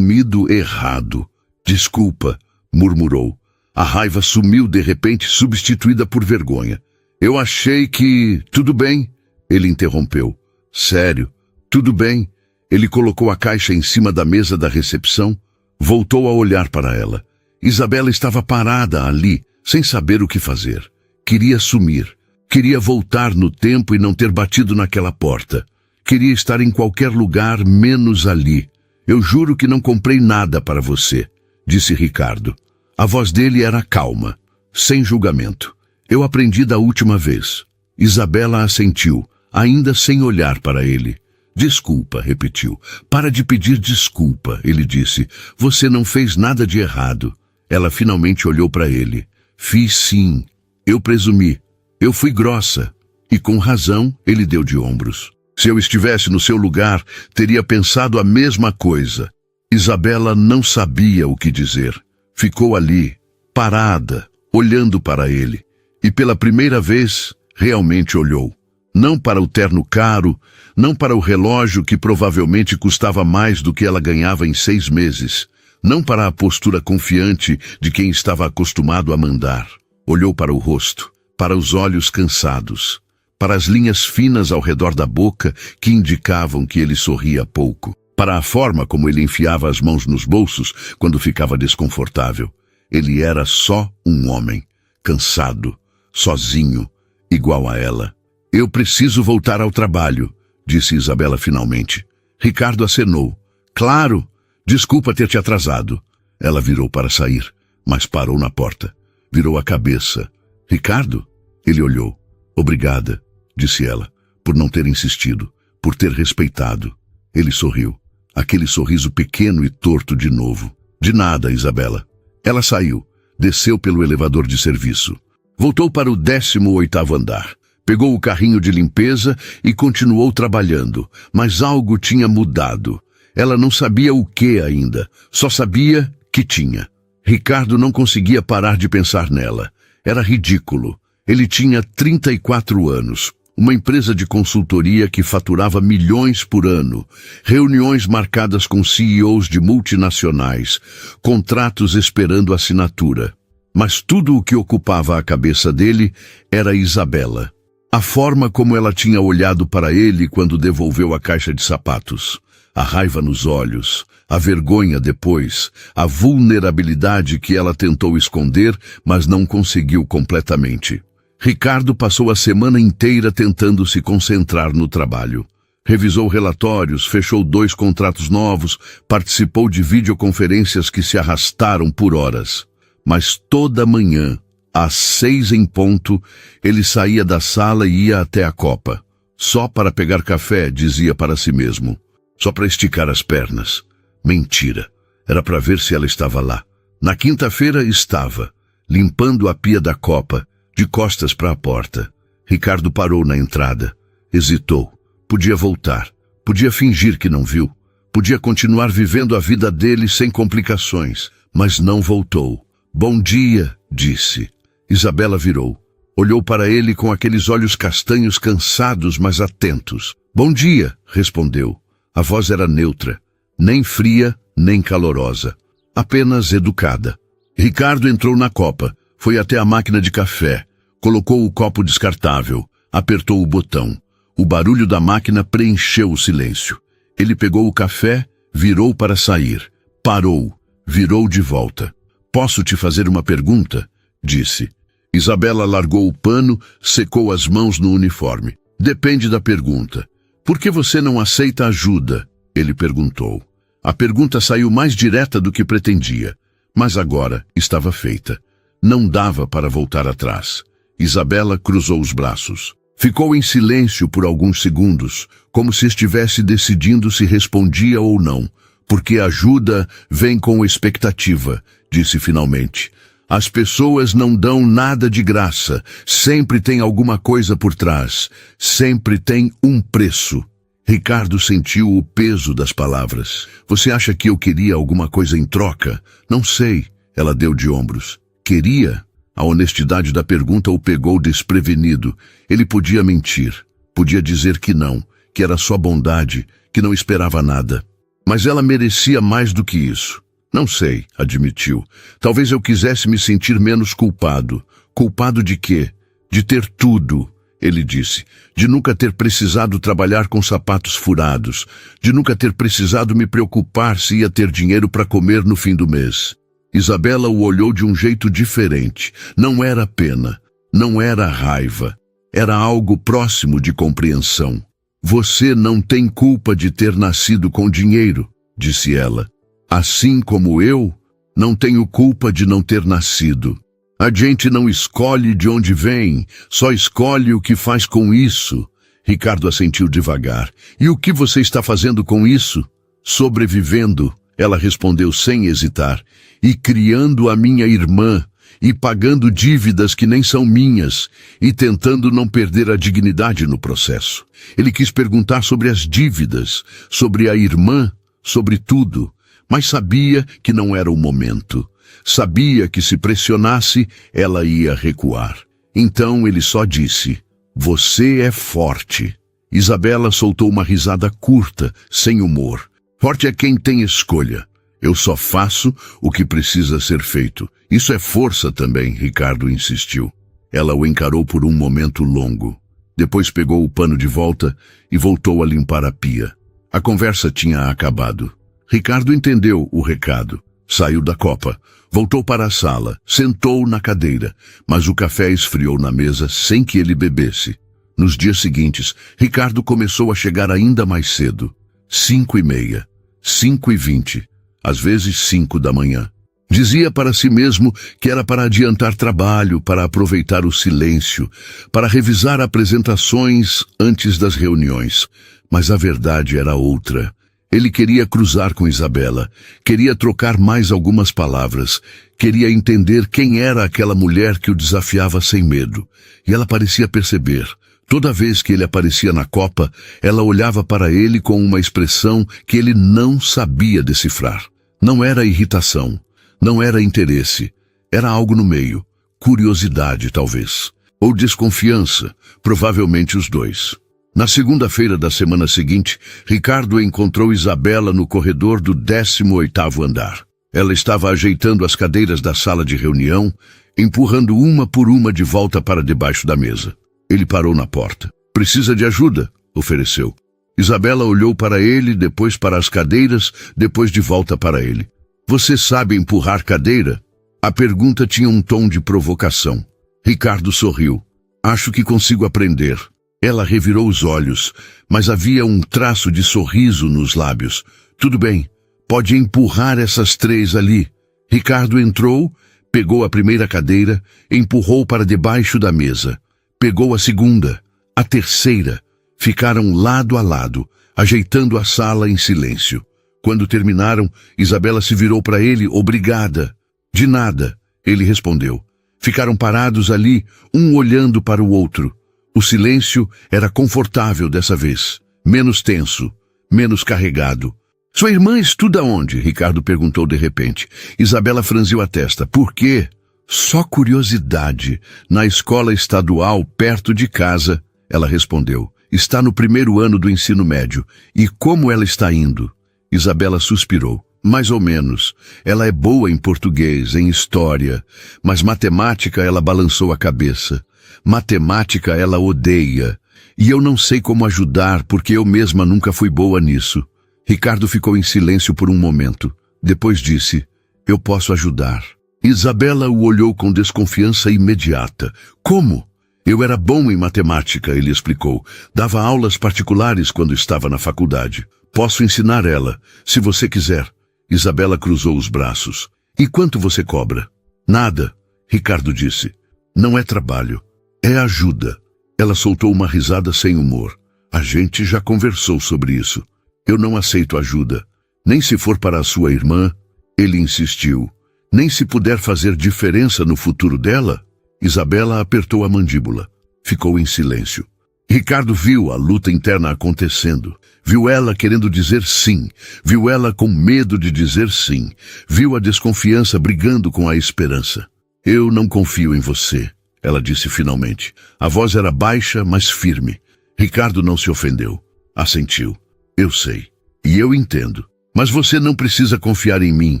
errado. Desculpa, murmurou. A raiva sumiu de repente, substituída por vergonha. Eu achei que... Tudo bem, ele interrompeu. Sério, tudo bem. Ele colocou a caixa em cima da mesa da recepção, voltou a olhar para ela. Isabela estava parada ali, sem saber o que fazer. Queria sumir. Queria voltar no tempo e não ter batido naquela porta. Queria estar em qualquer lugar, menos ali. Eu juro que não comprei nada para você, disse Ricardo. A voz dele era calma, sem julgamento. Eu aprendi da última vez. Isabela assentiu, ainda sem olhar para ele. Desculpa, repetiu. Para de pedir desculpa, ele disse. Você não fez nada de errado. Ela finalmente olhou para ele. Fiz sim. Eu presumi. Eu fui grossa. E com razão, ele deu de ombros. Se eu estivesse no seu lugar, teria pensado a mesma coisa. Isabela não sabia o que dizer. Ficou ali, parada, olhando para ele. E pela primeira vez, realmente olhou. Não para o terno caro, não para o relógio que provavelmente custava mais do que ela ganhava em 6 meses. Não para a postura confiante de quem estava acostumado a mandar. Olhou para o rosto, para os olhos cansados, para as linhas finas ao redor da boca que indicavam que ele sorria pouco, para a forma como ele enfiava as mãos nos bolsos quando ficava desconfortável. Ele era só um homem, cansado, sozinho, igual a ela. Eu preciso voltar ao trabalho, disse Isabela finalmente. Ricardo acenou. Claro, desculpa ter te atrasado. Ela virou para sair, mas parou na porta. Virou a cabeça. Ricardo? Ele olhou. Obrigada, disse ela, por não ter insistido, por ter respeitado. Ele sorriu. Aquele sorriso pequeno e torto de novo. De nada, Isabela. Ela saiu, desceu pelo elevador de serviço. Voltou para o 18º andar. Pegou o carrinho de limpeza e continuou trabalhando, mas algo tinha mudado. Ela não sabia o que ainda, só sabia que tinha. Ricardo não conseguia parar de pensar nela. Era ridículo. Ele tinha 34 anos, uma empresa de consultoria que faturava milhões por ano, reuniões marcadas com CEOs de multinacionais, contratos esperando assinatura. Mas tudo o que ocupava a cabeça dele era Isabela. A forma como ela tinha olhado para ele quando devolveu a caixa de sapatos. A raiva nos olhos, a vergonha depois, a vulnerabilidade que ela tentou esconder, mas não conseguiu completamente. Ricardo passou a semana inteira tentando se concentrar no trabalho. Revisou relatórios, fechou 2 contratos novos, participou de videoconferências que se arrastaram por horas. Mas toda manhã, às 6 em ponto, ele saía da sala e ia até a copa. Só para pegar café, dizia para si mesmo. Só para esticar as pernas. Mentira. Era para ver se ela estava lá. Na quinta-feira estava, limpando a pia da copa, de costas para a porta. Ricardo parou na entrada. Hesitou. Podia voltar. Podia fingir que não viu. Podia continuar vivendo a vida dele sem complicações. Mas não voltou. Bom dia, disse. Isabela virou. Olhou para ele com aqueles olhos castanhos cansados, mas atentos. Bom dia, respondeu. A voz era neutra. Nem fria, nem calorosa. Apenas educada. Ricardo entrou na copa. Foi até a máquina de café. Colocou o copo descartável. Apertou o botão. O barulho da máquina preencheu o silêncio. Ele pegou o café, virou para sair. Parou. Virou de volta. Posso te fazer uma pergunta? Disse. Isabela largou o pano, secou as mãos no uniforme. Depende da pergunta. Por que você não aceita ajuda? Ele perguntou. A pergunta saiu mais direta do que pretendia, mas agora estava feita. Não dava para voltar atrás. Isabela cruzou os braços. Ficou em silêncio por alguns segundos, como se estivesse decidindo se respondia ou não, porque ajuda vem com expectativa, disse finalmente. As pessoas não dão nada de graça, sempre tem alguma coisa por trás, sempre tem um preço. Ricardo sentiu o peso das palavras. Você acha que eu queria alguma coisa em troca? Não sei, ela deu de ombros. Queria? A honestidade da pergunta o pegou desprevenido. Ele podia mentir, podia dizer que não, que era só bondade, que não esperava nada. Mas ela merecia mais do que isso. Não sei, admitiu. Talvez eu quisesse me sentir menos culpado. Culpado de quê? De ter tudo. ele disse, de nunca ter precisado trabalhar com sapatos furados, de nunca ter precisado me preocupar se ia ter dinheiro para comer no fim do mês. Isabela o olhou de um jeito diferente. Não era pena, não era raiva, era algo próximo de compreensão. Você não tem culpa de ter nascido com dinheiro, disse ela. Assim como eu, não tenho culpa de não ter nascido. A gente não escolhe de onde vem, só escolhe o que faz com isso. Ricardo assentiu devagar. E o que você está fazendo com isso? Sobrevivendo, ela respondeu sem hesitar. E criando a minha irmã, e pagando dívidas que nem são minhas, e tentando não perder a dignidade no processo. Ele quis perguntar sobre as dívidas, sobre a irmã, sobre tudo, mas sabia que não era o momento. Sabia que se pressionasse, ela ia recuar. Então ele só disse, você é forte. Isabela soltou uma risada curta, sem humor. Forte é quem tem escolha. Eu só faço o que precisa ser feito. Isso é força também, Ricardo insistiu. Ela o encarou por um momento longo. Depois pegou o pano de volta e voltou a limpar a pia. A conversa tinha acabado. Ricardo entendeu o recado. Saiu da copa. Voltou para a sala, sentou na cadeira, mas o café esfriou na mesa sem que ele bebesse. Nos dias seguintes, Ricardo começou a chegar ainda mais cedo. 5:30, 5:20, às vezes 5 da manhã. Dizia para si mesmo que era para adiantar trabalho, para aproveitar o silêncio, para revisar apresentações antes das reuniões. Mas a verdade era outra. Ele queria cruzar com Isabela, queria trocar mais algumas palavras, queria entender quem era aquela mulher que o desafiava sem medo. E ela parecia perceber. Toda vez que ele aparecia na copa, ela olhava para ele com uma expressão que ele não sabia decifrar. Não era irritação, não era interesse, era algo no meio, curiosidade talvez, ou desconfiança, provavelmente os dois. Na segunda-feira da semana seguinte, Ricardo encontrou Isabela no corredor do 18º andar. Ela estava ajeitando as cadeiras da sala de reunião, empurrando uma por uma de volta para debaixo da mesa. Ele parou na porta. Precisa de ajuda, ofereceu. Isabela olhou para ele, depois para as cadeiras, depois de volta para ele. Você sabe empurrar cadeira? A pergunta tinha um tom de provocação. Ricardo sorriu. Acho que consigo aprender. Ela revirou os olhos, mas havia um traço de sorriso nos lábios. Tudo bem, pode empurrar essas 3 ali. Ricardo entrou, pegou a primeira cadeira, empurrou para debaixo da mesa. Pegou a segunda, a terceira. Ficaram lado a lado, ajeitando a sala em silêncio. Quando terminaram, Isabela se virou para ele, obrigada. De nada, ele respondeu. Ficaram parados ali, um olhando para o outro. O silêncio era confortável dessa vez, menos tenso, menos carregado. Sua irmã estuda onde? Ricardo perguntou de repente. Isabela franziu a testa. Por quê? Só curiosidade. Na escola estadual, perto de casa, ela respondeu. Está no 1º ano do ensino médio. E como ela está indo? Isabela suspirou. Mais ou menos. Ela é boa em português, em história. Mas matemática, ela balançou a cabeça. Matemática ela odeia. E eu não sei como ajudar, porque eu mesma nunca fui boa nisso. Ricardo ficou em silêncio por um momento. Depois disse, eu posso ajudar. Isabela o olhou com desconfiança imediata. Como? Eu era bom em matemática, ele explicou. Dava aulas particulares quando estava na faculdade. Posso ensinar ela, se você quiser. Isabela cruzou os braços. E quanto você cobra? Nada, Ricardo disse. Não é trabalho. É ajuda. Ela soltou uma risada sem humor. A gente já conversou sobre isso. Eu não aceito ajuda. Nem se for para a sua irmã. Ele insistiu. Nem se puder fazer diferença no futuro dela. Isabela apertou a mandíbula. Ficou em silêncio. Ricardo viu a luta interna acontecendo. Viu ela querendo dizer sim. Viu ela com medo de dizer sim. Viu a desconfiança brigando com a esperança. Eu não confio em você. Ela disse finalmente. A voz era baixa, mas firme. Ricardo não se ofendeu. Assentiu. Eu sei. E eu entendo. Mas você não precisa confiar em mim.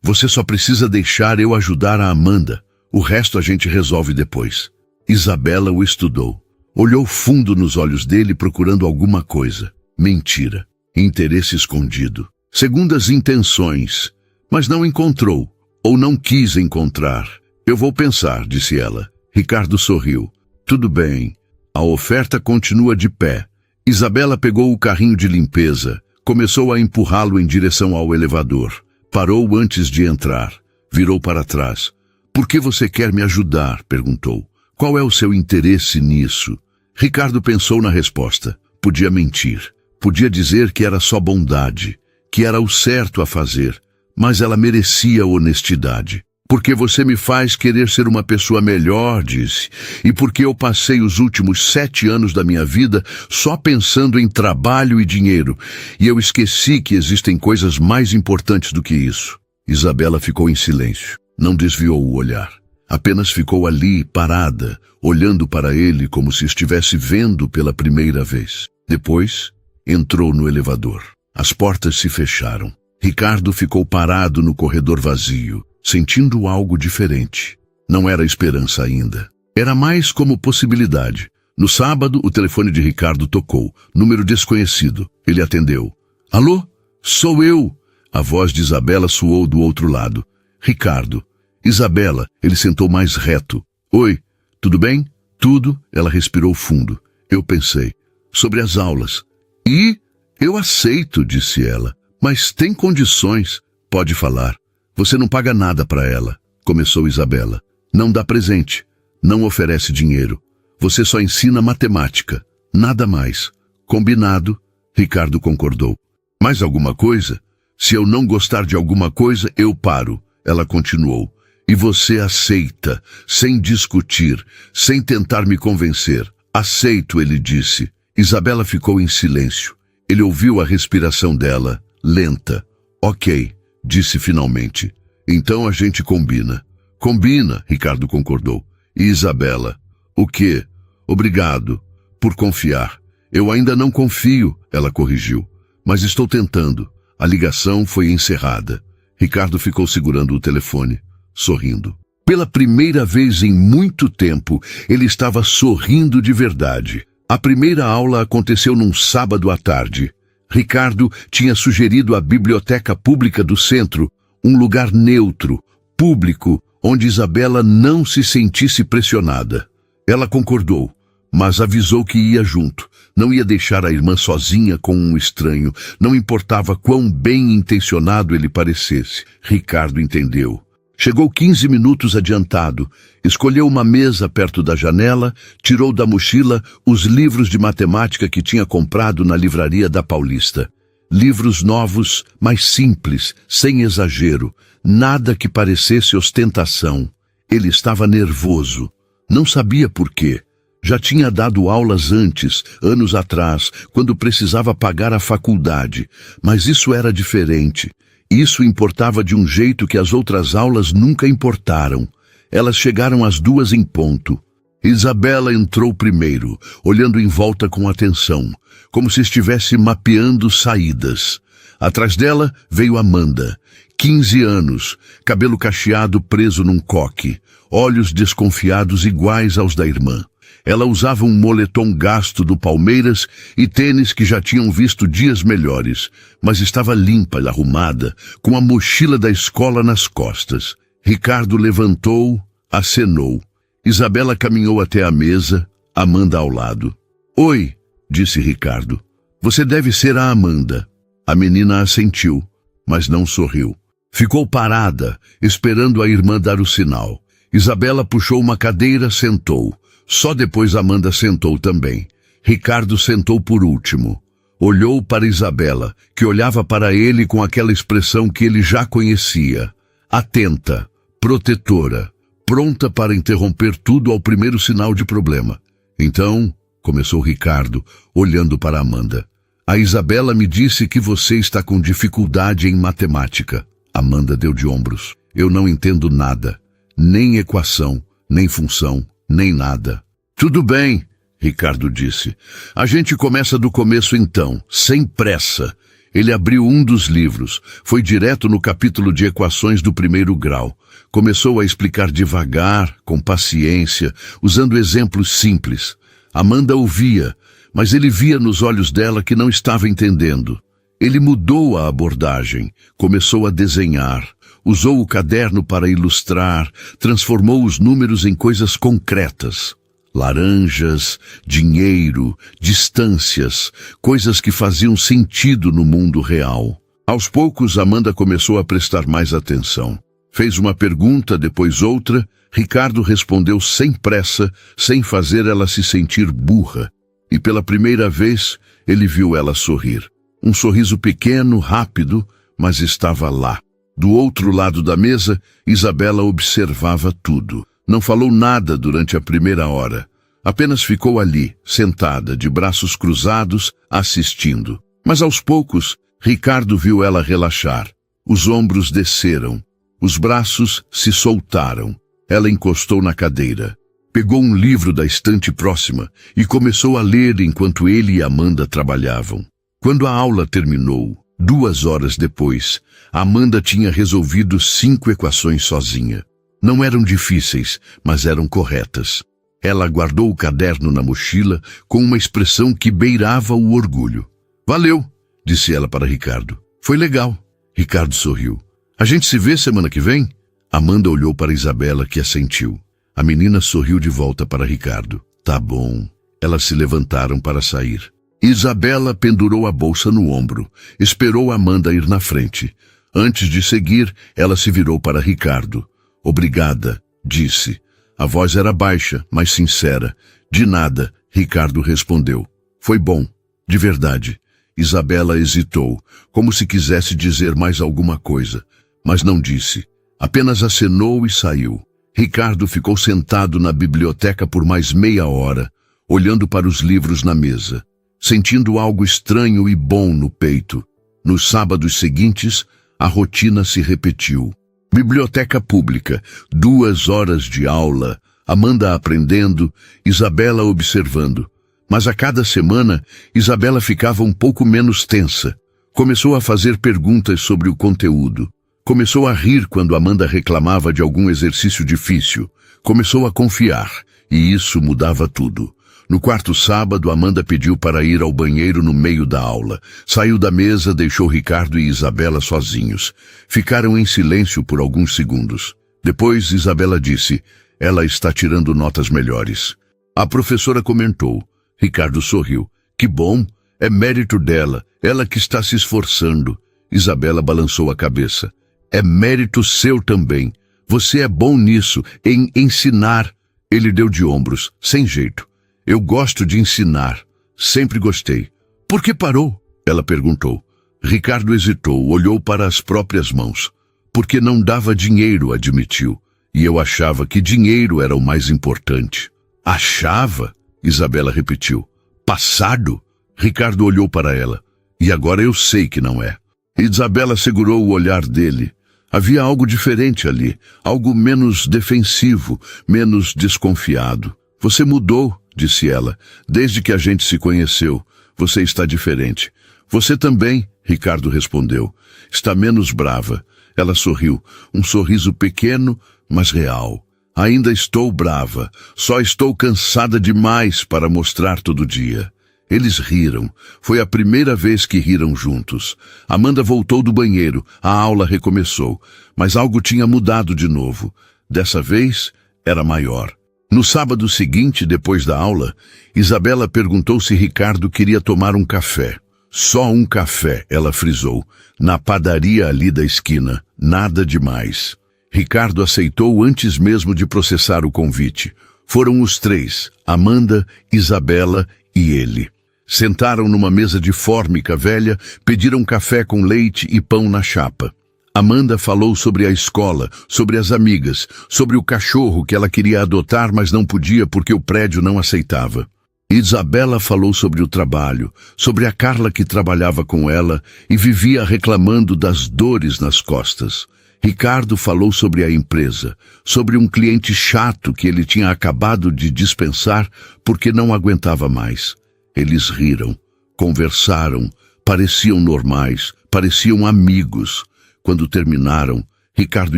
Você só precisa deixar eu ajudar a Amanda. O resto a gente resolve depois. Isabela o estudou. Olhou fundo nos olhos dele procurando alguma coisa. Mentira. Interesse escondido. Segundas intenções. Mas não encontrou. Ou não quis encontrar. Eu vou pensar, disse ela. Ricardo sorriu. Tudo bem. A oferta continua de pé. Isabela pegou o carrinho de limpeza. Começou a empurrá-lo em direção ao elevador. Parou antes de entrar. Virou para trás. Por que você quer me ajudar? Perguntou. Qual é o seu interesse nisso? Ricardo pensou na resposta. Podia mentir. Podia dizer que era só bondade. Que era o certo a fazer. Mas ela merecia honestidade. Porque você me faz querer ser uma pessoa melhor, disse. E porque eu passei os últimos 7 anos da minha vida só pensando em trabalho e dinheiro. E eu esqueci que existem coisas mais importantes do que isso. Isabela ficou em silêncio. Não desviou o olhar. Apenas ficou ali, parada, olhando para ele como se estivesse vendo pela primeira vez. Depois, entrou no elevador. As portas se fecharam. Ricardo ficou parado no corredor vazio, sentindo algo diferente. Não era esperança ainda. Era mais como possibilidade. No sábado, o telefone de Ricardo tocou. Número desconhecido. Ele atendeu. Alô? Sou eu! A voz de Isabela soou do outro lado. Ricardo. Isabela. Ele sentou mais reto. Oi, tudo bem? Tudo. Ela respirou fundo. Eu pensei. Sobre as aulas. E? Eu aceito, disse ela. Mas tem condições. Pode falar. Você não paga nada para ela, começou Isabela. Não dá presente. Não oferece dinheiro. Você só ensina matemática. Nada mais. Combinado. Ricardo concordou. Mais alguma coisa? Se eu não gostar de alguma coisa, eu paro. Ela continuou. E você aceita, sem discutir, sem tentar me convencer. Aceito, ele disse. Isabela ficou em silêncio. Ele ouviu a respiração dela, lenta. Ok, disse finalmente. Então a gente combina. Combina, Ricardo concordou. E Isabela? O quê? Obrigado por confiar. Eu ainda não confio, ela corrigiu. Mas estou tentando. A ligação foi encerrada. Ricardo ficou segurando o telefone, sorrindo. Pela primeira vez em muito tempo, ele estava sorrindo de verdade. A primeira aula aconteceu num sábado à tarde. Ricardo tinha sugerido a biblioteca pública do centro, um lugar neutro, público, onde Isabela não se sentisse pressionada. Ela concordou, mas avisou que ia junto. Não ia deixar a irmã sozinha com um estranho. Não importava quão bem intencionado ele parecesse. Ricardo entendeu. Chegou 15 minutos adiantado. Escolheu uma mesa perto da janela, tirou da mochila os livros de matemática que tinha comprado na livraria da Paulista. Livros novos, mas simples, sem exagero. Nada que parecesse ostentação. Ele estava nervoso. Não sabia por quê. Já tinha dado aulas antes, anos atrás, quando precisava pagar a faculdade. Mas isso era diferente. Isso importava de um jeito que as outras aulas nunca importaram. Elas chegaram às 2 em ponto. Isabela entrou primeiro, olhando em volta com atenção, como se estivesse mapeando saídas. Atrás dela veio Amanda, 15 anos, cabelo cacheado preso num coque, olhos desconfiados iguais aos da irmã. Ela usava um moletom gasto do Palmeiras e tênis que já tinham visto dias melhores, mas estava limpa e arrumada, com a mochila da escola nas costas. Ricardo levantou, acenou. Isabela caminhou até a mesa, Amanda ao lado. Oi, disse Ricardo. Você deve ser a Amanda. A menina assentiu, mas não sorriu. Ficou parada, esperando a irmã dar o sinal. Isabela puxou uma cadeira, sentou. Só depois Amanda sentou também. Ricardo sentou por último. Olhou para Isabela, que olhava para ele com aquela expressão que ele já conhecia. Atenta, protetora, pronta para interromper tudo ao primeiro sinal de problema. Então, começou Ricardo, olhando para Amanda. A Isabela me disse que você está com dificuldade em matemática. Amanda deu de ombros. Eu não entendo nada. Nem equação, nem função. Nem nada. Tudo bem, Ricardo disse. A gente começa do começo então, sem pressa. Ele abriu um dos livros, foi direto no capítulo de equações do 1º grau. Começou a explicar devagar, com paciência, usando exemplos simples. Amanda ouvia, mas ele via nos olhos dela que não estava entendendo. Ele mudou a abordagem, começou a desenhar, usou o caderno para ilustrar, transformou os números em coisas concretas. Laranjas, dinheiro, distâncias, coisas que faziam sentido no mundo real. Aos poucos, Amanda começou a prestar mais atenção. Fez uma pergunta, depois outra. Ricardo respondeu sem pressa, sem fazer ela se sentir burra. E pela primeira vez, ele viu ela sorrir. Um sorriso pequeno, rápido, mas estava lá. Do outro lado da mesa, Isabela observava tudo. Não falou nada durante a primeira hora. Apenas ficou ali, sentada, de braços cruzados, assistindo. Mas aos poucos, Ricardo viu ela relaxar. Os ombros desceram. Os braços se soltaram. Ela encostou na cadeira. Pegou um livro da estante próxima e começou a ler enquanto ele e Amanda trabalhavam. Quando a aula terminou, 2 horas depois, Amanda tinha resolvido 5 equações sozinha. Não eram difíceis, mas eram corretas. Ela guardou o caderno na mochila com uma expressão que beirava o orgulho. "Valeu", disse ela para Ricardo. "Foi legal." Ricardo sorriu. "A gente se vê semana que vem?" Amanda olhou para Isabela, que assentiu. A menina sorriu de volta para Ricardo. "Tá bom." Elas se levantaram para sair. Isabela pendurou a bolsa no ombro. Esperou Amanda ir na frente. Antes de seguir, ela se virou para Ricardo. "Obrigada", disse. A voz era baixa, mas sincera. "De nada", Ricardo respondeu. "Foi bom, de verdade." Isabela hesitou, como se quisesse dizer mais alguma coisa, mas não disse. Apenas acenou e saiu. Ricardo ficou sentado na biblioteca por mais meia hora, olhando para os livros na mesa, sentindo algo estranho e bom no peito. Nos sábados seguintes, a rotina se repetiu. Biblioteca pública, 2 horas de aula, Amanda aprendendo, Isabela observando. Mas a cada semana, Isabela ficava um pouco menos tensa. Começou a fazer perguntas sobre o conteúdo. Começou a rir quando Amanda reclamava de algum exercício difícil. Começou a confiar, e isso mudava tudo. No quarto sábado, Amanda pediu para ir ao banheiro no meio da aula. Saiu da mesa, deixou Ricardo e Isabela sozinhos. Ficaram em silêncio por alguns segundos. Depois, Isabela disse: "Ela está tirando notas melhores." A professora comentou. Ricardo sorriu. "Que bom, é mérito dela, ela que está se esforçando." Isabela balançou a cabeça. "É mérito seu também. Você é bom nisso, em ensinar." Ele deu de ombros, sem jeito. "Eu gosto de ensinar. Sempre gostei." "Por que parou?" ela perguntou. Ricardo hesitou, olhou para as próprias mãos. "Porque não dava dinheiro", admitiu. "E eu achava que dinheiro era o mais importante." "Achava?" Isabela repetiu. "Passado?" Ricardo olhou para ela. "E agora eu sei que não é." Isabela segurou o olhar dele. Havia algo diferente ali, algo menos defensivo, menos desconfiado. "Você mudou", disse ela, "desde que a gente se conheceu. Você está diferente." "Você também", Ricardo respondeu. "Está menos brava." Ela sorriu, um sorriso pequeno, mas real. "Ainda estou brava, só estou cansada demais para mostrar todo dia." Eles riram. Foi a primeira vez que riram juntos. Amanda voltou do banheiro. A aula recomeçou. Mas algo tinha mudado de novo. Dessa vez, era maior. No sábado seguinte, depois da aula, Isabela perguntou se Ricardo queria tomar um café. "Só um café", ela frisou. "Na padaria ali da esquina. Nada demais." Ricardo aceitou antes mesmo de processar o convite. Foram os 3, Amanda, Isabela e ele. Sentaram numa mesa de fórmica velha, pediram café com leite e pão na chapa. Amanda falou sobre a escola, sobre as amigas, sobre o cachorro que ela queria adotar, mas não podia porque o prédio não aceitava. Isabela falou sobre o trabalho, sobre a Carla que trabalhava com ela e vivia reclamando das dores nas costas. Ricardo falou sobre a empresa, sobre um cliente chato que ele tinha acabado de dispensar porque não aguentava mais. Eles riram, conversaram, pareciam normais, pareciam amigos. Quando terminaram, Ricardo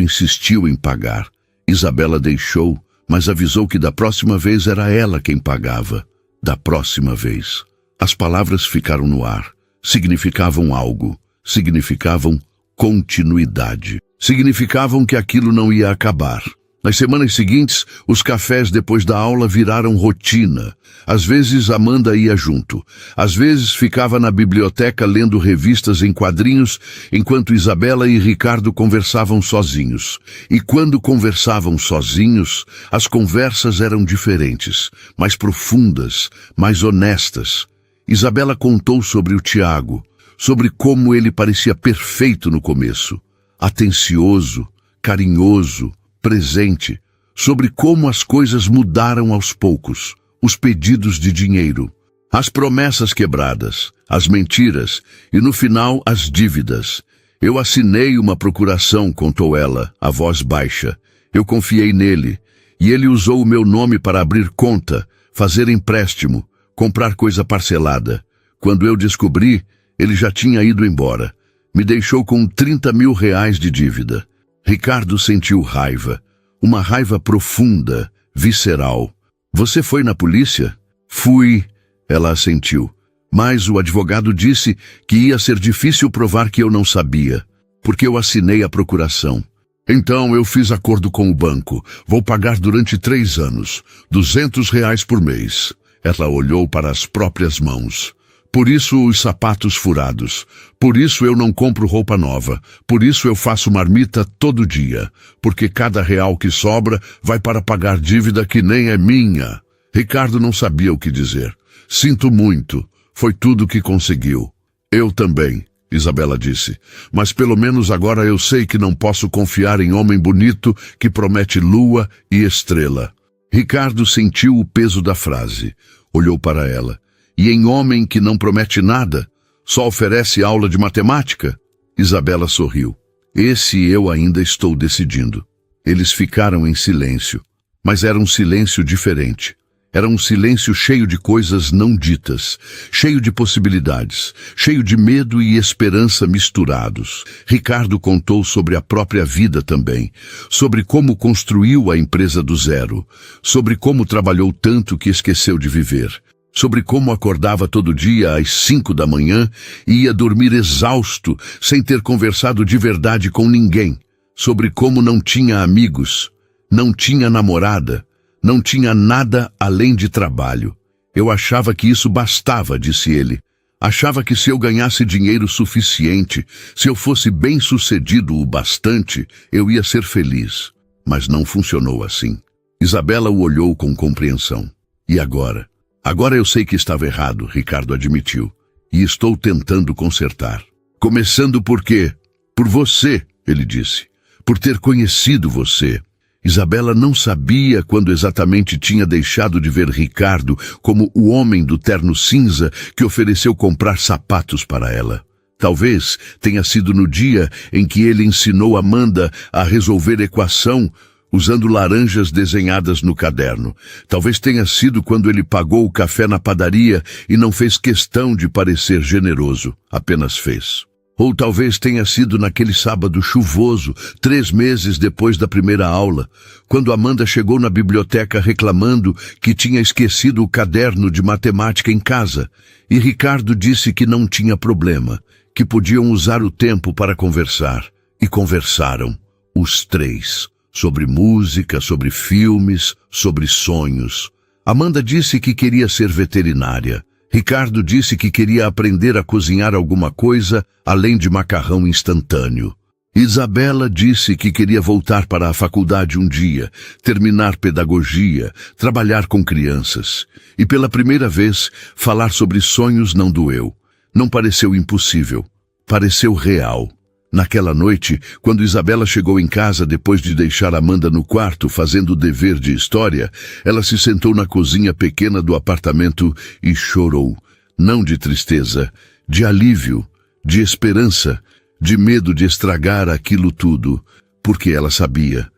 insistiu em pagar. Isabela deixou, mas avisou que da próxima vez era ela quem pagava. Da próxima vez. As palavras ficaram no ar. Significavam algo. Significavam continuidade. Significavam que aquilo não ia acabar. Nas semanas seguintes, os cafés depois da aula viraram rotina. Às vezes Amanda ia junto. Às vezes ficava na biblioteca lendo revistas em quadrinhos, enquanto Isabela e Ricardo conversavam sozinhos. E quando conversavam sozinhos, as conversas eram diferentes, mais profundas, mais honestas. Isabela contou sobre o Tiago, sobre como ele parecia perfeito no começo. Atencioso, carinhoso, presente, sobre como as coisas mudaram aos poucos, os pedidos de dinheiro, as promessas quebradas, as mentiras e, no final, as dívidas. Eu assinei uma procuração, contou ela, a voz baixa. Eu confiei nele, e ele usou o meu nome para abrir conta, fazer empréstimo, comprar coisa parcelada. Quando eu descobri, ele já tinha ido embora. Me deixou com 30 mil reais de dívida. Ricardo sentiu raiva. Uma raiva profunda, visceral. Você foi na polícia? Fui, ela assentiu. Mas o advogado disse que ia ser difícil provar que eu não sabia, porque eu assinei a procuração. Então eu fiz acordo com o banco. Vou pagar durante 3 anos, 200 reais por mês. Ela olhou para as próprias mãos. Por isso os sapatos furados. Por isso eu não compro roupa nova. Por isso eu faço marmita todo dia. Porque cada real que sobra vai para pagar dívida que nem é minha. Ricardo não sabia o que dizer. Sinto muito. Foi tudo o que conseguiu. Eu também, Isabela disse. Mas pelo menos agora eu sei que não posso confiar em homem bonito que promete lua e estrela. Ricardo sentiu o peso da frase. Olhou para ela. E em homem que não promete nada, só oferece aula de matemática? Isabela sorriu. Esse eu ainda estou decidindo. Eles ficaram em silêncio, mas era um silêncio diferente. Era um silêncio cheio de coisas não ditas, cheio de possibilidades, cheio de medo e esperança misturados. Ricardo contou sobre a própria vida também, sobre como construiu a empresa do zero, sobre como trabalhou tanto que esqueceu de viver. Sobre como acordava todo dia às 5 da manhã e ia dormir exausto, sem ter conversado de verdade com ninguém. Sobre como não tinha amigos, não tinha namorada, não tinha nada além de trabalho. Eu achava que isso bastava, disse ele. Achava que se eu ganhasse dinheiro suficiente, se eu fosse bem-sucedido o bastante, eu ia ser feliz. Mas não funcionou assim. Isabela o olhou com compreensão. E agora? Agora eu sei que estava errado, Ricardo admitiu, e estou tentando consertar. Começando por quê? Por você, ele disse, por ter conhecido você. Isabela não sabia quando exatamente tinha deixado de ver Ricardo como o homem do terno cinza que ofereceu comprar sapatos para ela. Talvez tenha sido no dia em que ele ensinou Amanda a resolver equação usando laranjas desenhadas no caderno. Talvez tenha sido quando ele pagou o café na padaria e não fez questão de parecer generoso, apenas fez. Ou talvez tenha sido naquele sábado chuvoso, 3 meses depois da primeira aula, quando Amanda chegou na biblioteca reclamando que tinha esquecido o caderno de matemática em casa, e Ricardo disse que não tinha problema, que podiam usar o tempo para conversar. E conversaram, os 3. Sobre música, sobre filmes, sobre sonhos. Amanda disse que queria ser veterinária. Ricardo disse que queria aprender a cozinhar alguma coisa além de macarrão instantâneo. Isabela disse que queria voltar para a faculdade um dia, terminar pedagogia, trabalhar com crianças. E pela primeira vez, falar sobre sonhos não doeu. Não pareceu impossível. Pareceu real. Naquela noite, quando Isabela chegou em casa depois de deixar Amanda no quarto fazendo o dever de história, ela se sentou na cozinha pequena do apartamento e chorou. Não de tristeza, de alívio, de esperança, de medo de estragar aquilo tudo, porque ela sabia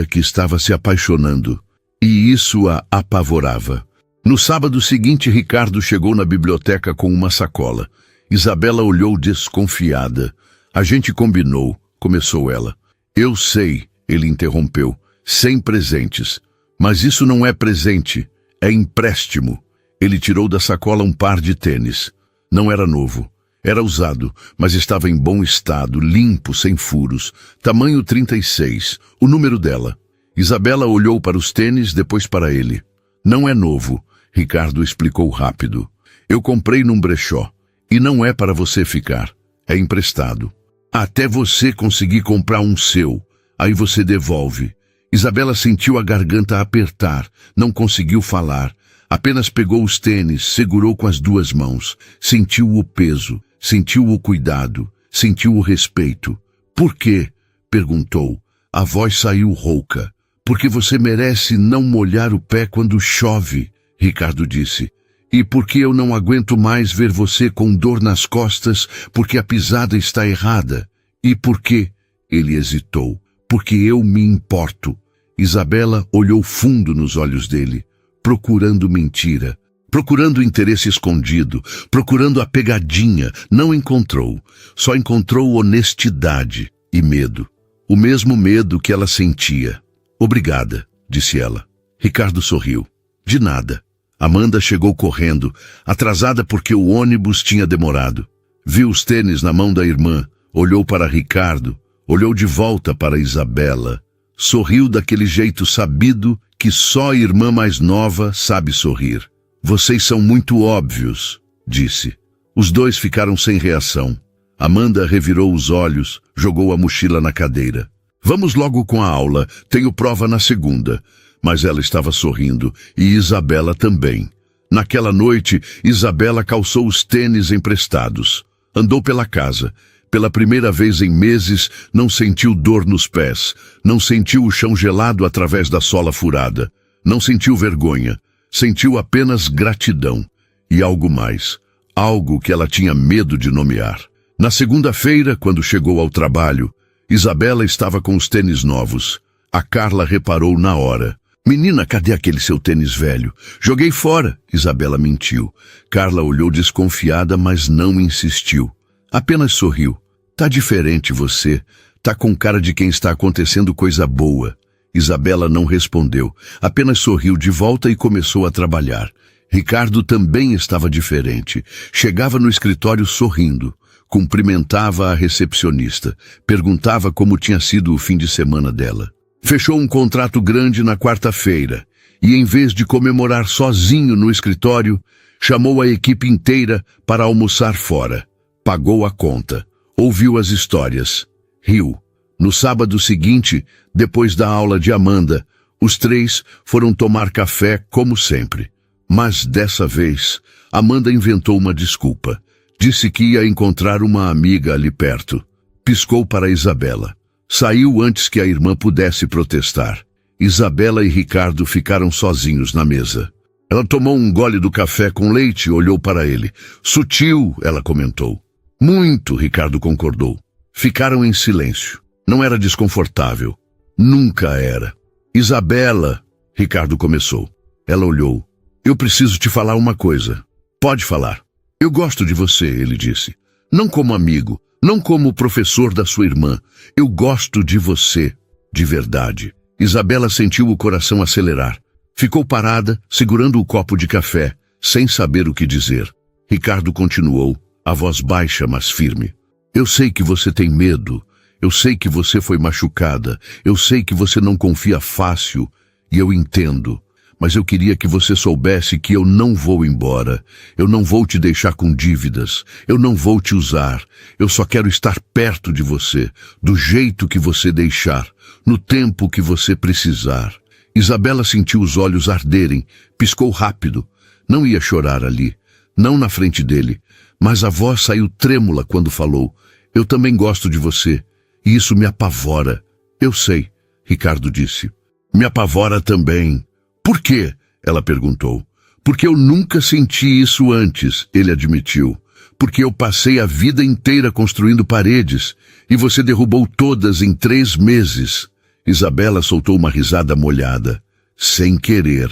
que estava se apaixonando, e isso a apavorava. No sábado seguinte, Ricardo chegou na biblioteca com uma sacola. Isabela olhou desconfiada. A gente combinou, começou ela. Eu sei, ele interrompeu, sem presentes. Mas isso não é presente, é empréstimo. Ele tirou da sacola um par de tênis. Não era novo. Era usado, mas estava em bom estado, limpo, sem furos. Tamanho 36, o número dela. Isabela olhou para os tênis, depois para ele. Não é novo, Ricardo explicou rápido. Eu comprei num brechó. E não é para você ficar. É emprestado. Até você conseguir comprar um seu. Aí você devolve. Isabela sentiu a garganta apertar. Não conseguiu falar. Apenas pegou os tênis, segurou com as duas mãos. Sentiu o peso. Sentiu o cuidado. Sentiu o respeito. Por quê? Perguntou. A voz saiu rouca. Porque você merece não molhar o pé quando chove, Ricardo disse. E porque eu não aguento mais ver você com dor nas costas porque a pisada está errada. E porque, ele hesitou, porque eu me importo. Isabela olhou fundo nos olhos dele, procurando mentira, procurando interesse escondido, procurando a pegadinha. Não encontrou, só encontrou honestidade e medo. O mesmo medo que ela sentia. Obrigada, disse ela. Ricardo sorriu. De nada. Amanda chegou correndo, atrasada porque o ônibus tinha demorado. Viu os tênis na mão da irmã, olhou para Ricardo, olhou de volta para Isabela. Sorriu daquele jeito sabido que só a irmã mais nova sabe sorrir. Vocês são muito óbvios, disse. Os dois ficaram sem reação. Amanda revirou os olhos, jogou a mochila na cadeira. Vamos logo com a aula, tenho prova na segunda. Mas ela estava sorrindo, e Isabela também. Naquela noite, Isabela calçou os tênis emprestados. Andou pela casa. Pela primeira vez em meses, não sentiu dor nos pés. Não sentiu o chão gelado através da sola furada. Não sentiu vergonha. Sentiu apenas gratidão. E algo mais. Algo que ela tinha medo de nomear. Na segunda-feira, quando chegou ao trabalho, Isabela estava com os tênis novos. A Carla reparou na hora. Menina, cadê aquele seu tênis velho? Joguei fora, Isabela mentiu. Carla olhou desconfiada, mas não insistiu. Apenas sorriu. Tá diferente você. Tá com cara de quem está acontecendo coisa boa. Isabela não respondeu. Apenas sorriu de volta e começou a trabalhar. Ricardo também estava diferente. Chegava no escritório sorrindo. Cumprimentava a recepcionista. Perguntava como tinha sido o fim de semana dela. Fechou um contrato grande na quarta-feira e, em vez de comemorar sozinho no escritório, chamou a equipe inteira para almoçar fora. Pagou a conta. Ouviu as histórias. Riu. No sábado seguinte, depois da aula de Amanda, os três foram tomar café como sempre. Mas dessa vez, Amanda inventou uma desculpa. Disse que ia encontrar uma amiga ali perto. Piscou para Isabela. Saiu antes que a irmã pudesse protestar. Isabela e Ricardo ficaram sozinhos na mesa. Ela tomou um gole do café com leite e olhou para ele. Sutil, ela comentou. Muito, Ricardo concordou. Ficaram em silêncio. Não era desconfortável. Nunca era. Isabela, Ricardo começou. Ela olhou. Eu preciso te falar uma coisa. Pode falar. Eu gosto de você, ele disse. Não como amigo. Não como professor da sua irmã. Eu gosto de você, de verdade. Isabela sentiu o coração acelerar. Ficou parada, segurando o copo de café, sem saber o que dizer. Ricardo continuou, a voz baixa, mas firme. Eu sei que você tem medo. Eu sei que você foi machucada. Eu sei que você não confia fácil. E eu entendo. Mas eu queria que você soubesse que eu não vou embora. Eu não vou te deixar com dívidas. Eu não vou te usar. Eu só quero estar perto de você, do jeito que você deixar, no tempo que você precisar. Isabela sentiu os olhos arderem, piscou rápido. Não ia chorar ali, não na frente dele, mas a voz saiu trêmula quando falou. Eu também gosto de você, e isso me apavora. Eu sei, Ricardo disse. Me apavora também. Por quê? Ela perguntou. Porque eu nunca senti isso antes, ele admitiu. Porque eu passei a vida inteira construindo paredes e você derrubou todas em 3 meses. Isabela soltou uma risada molhada. Sem querer,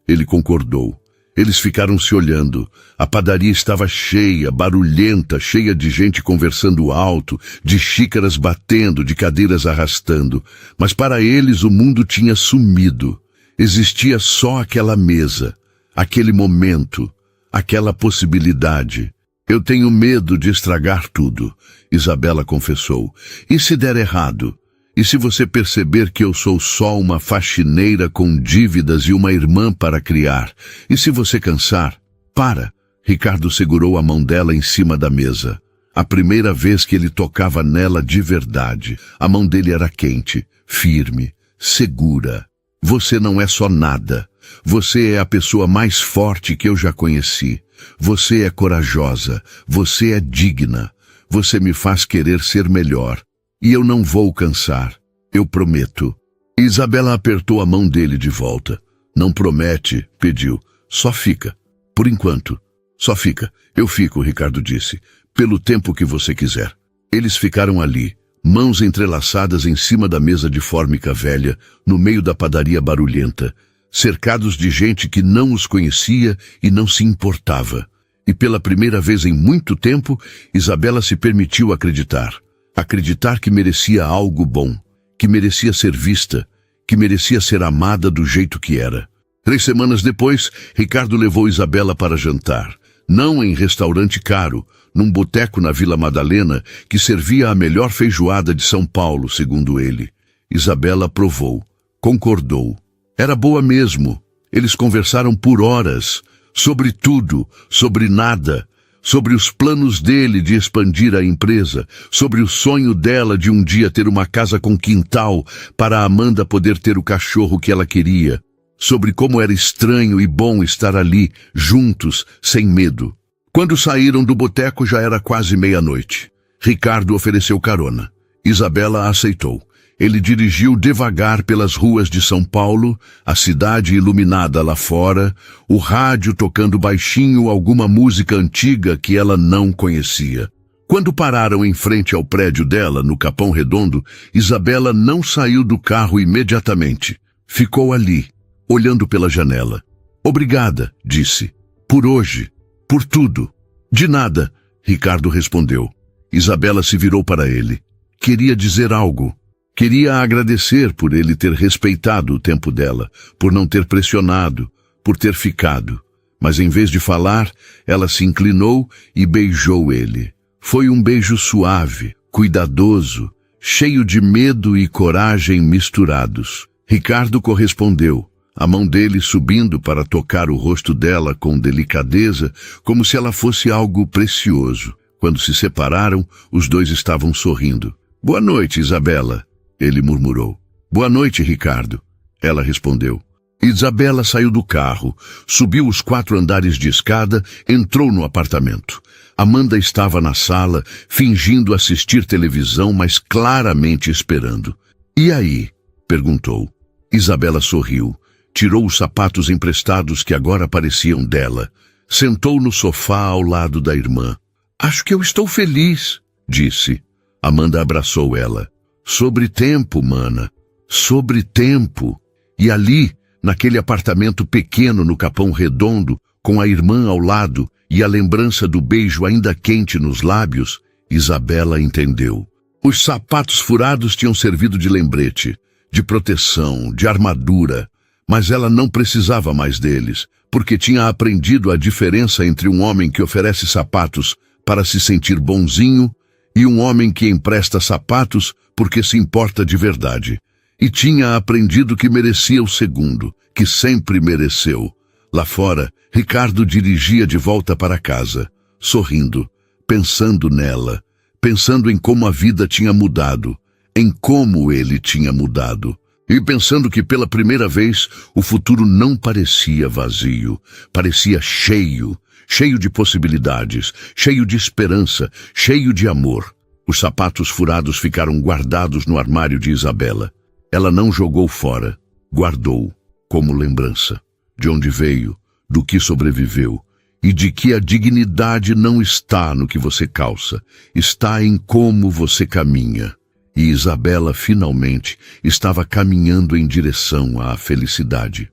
ele concordou. Eles ficaram se olhando. A padaria estava cheia, barulhenta, cheia de gente conversando alto, de xícaras batendo, de cadeiras arrastando. Mas para eles o mundo tinha sumido. Existia só aquela mesa. aquele momento, aquela possibilidade. Eu tenho medo de estragar tudo, Isabela confessou. E se der errado? E se você perceber que eu sou só uma faxineira com dívidas e uma irmã para criar? E se você cansar? Para! Ricardo segurou a mão dela em cima da mesa. A primeira vez que ele tocava nela de verdade. A mão dele era quente, firme, segura. Você não é só nada. Você é a pessoa mais forte que eu já conheci. Você é corajosa. Você é digna. Você me faz querer ser melhor. E eu não vou cansar. Eu prometo. Isabela apertou a mão dele de volta. Não promete, pediu. Só fica. Por enquanto. Só fica. Eu fico, Ricardo disse. Pelo tempo que você quiser. Eles ficaram ali, mãos entrelaçadas em cima da mesa de fórmica velha, no meio da padaria barulhenta, cercados de gente que não os conhecia e não se importava. E pela primeira vez em muito tempo, Isabela se permitiu acreditar. Acreditar que merecia algo bom, que merecia ser vista, que merecia ser amada do jeito que era. 3 semanas depois, Ricardo levou Isabela para jantar. Não em restaurante caro, num boteco na Vila Madalena que servia a melhor feijoada de São Paulo, segundo ele. Isabela provou, concordou. Era boa mesmo. Eles conversaram por horas, sobre tudo, sobre nada, sobre os planos dele de expandir a empresa, sobre o sonho dela de um dia ter uma casa com quintal para a Amanda poder ter o cachorro que ela queria, sobre como era estranho e bom estar ali, juntos, sem medo. Quando saíram do boteco já era quase meia-noite. Ricardo ofereceu carona. Isabela aceitou. Ele dirigiu devagar pelas ruas de São Paulo, a cidade iluminada lá fora, o rádio tocando baixinho alguma música antiga que ela não conhecia. Quando pararam em frente ao prédio dela, no Capão Redondo, Isabela não saiu do carro imediatamente. Ficou ali, olhando pela janela. Obrigada, disse. Por hoje. Por tudo. De nada, Ricardo respondeu. Isabela se virou para ele. Queria dizer algo. Queria agradecer por ele ter respeitado o tempo dela, por não ter pressionado, por ter ficado. Mas em vez de falar, ela se inclinou e beijou ele. Foi um beijo suave, cuidadoso, cheio de medo e coragem misturados. Ricardo correspondeu, a mão dele subindo para tocar o rosto dela com delicadeza, como se ela fosse algo precioso. Quando se separaram, os dois estavam sorrindo. Boa noite, Isabela, ele murmurou. Boa noite, Ricardo, ela respondeu. Isabela saiu do carro, subiu os 4 andares de escada, entrou no apartamento. Amanda estava na sala, fingindo assistir televisão, mas claramente esperando. E aí? Perguntou. Isabela sorriu. Tirou os sapatos emprestados que agora pareciam dela. Sentou no sofá ao lado da irmã. Acho que eu estou feliz, disse. Amanda abraçou ela. Sobre tempo, mana. Sobre tempo. E ali, naquele apartamento pequeno no Capão Redondo, com a irmã ao lado e a lembrança do beijo ainda quente nos lábios, Isabela entendeu. Os sapatos furados tinham servido de lembrete, de proteção, de armadura, mas ela não precisava mais deles, porque tinha aprendido a diferença entre um homem que oferece sapatos para se sentir bonzinho e um homem que empresta sapatos porque se importa de verdade. E tinha aprendido que merecia o segundo, que sempre mereceu. Lá fora, Ricardo dirigia de volta para casa, sorrindo, pensando nela, pensando em como a vida tinha mudado, em como ele tinha mudado. E pensando que pela primeira vez o futuro não parecia vazio, parecia cheio, cheio de possibilidades, cheio de esperança, cheio de amor. Os sapatos furados ficaram guardados no armário de Isabela. Ela não jogou fora, guardou, como lembrança, de onde veio, do que sobreviveu, e de que a dignidade não está no que você calça, está em como você caminha. E Isabela finalmente estava caminhando em direção à felicidade.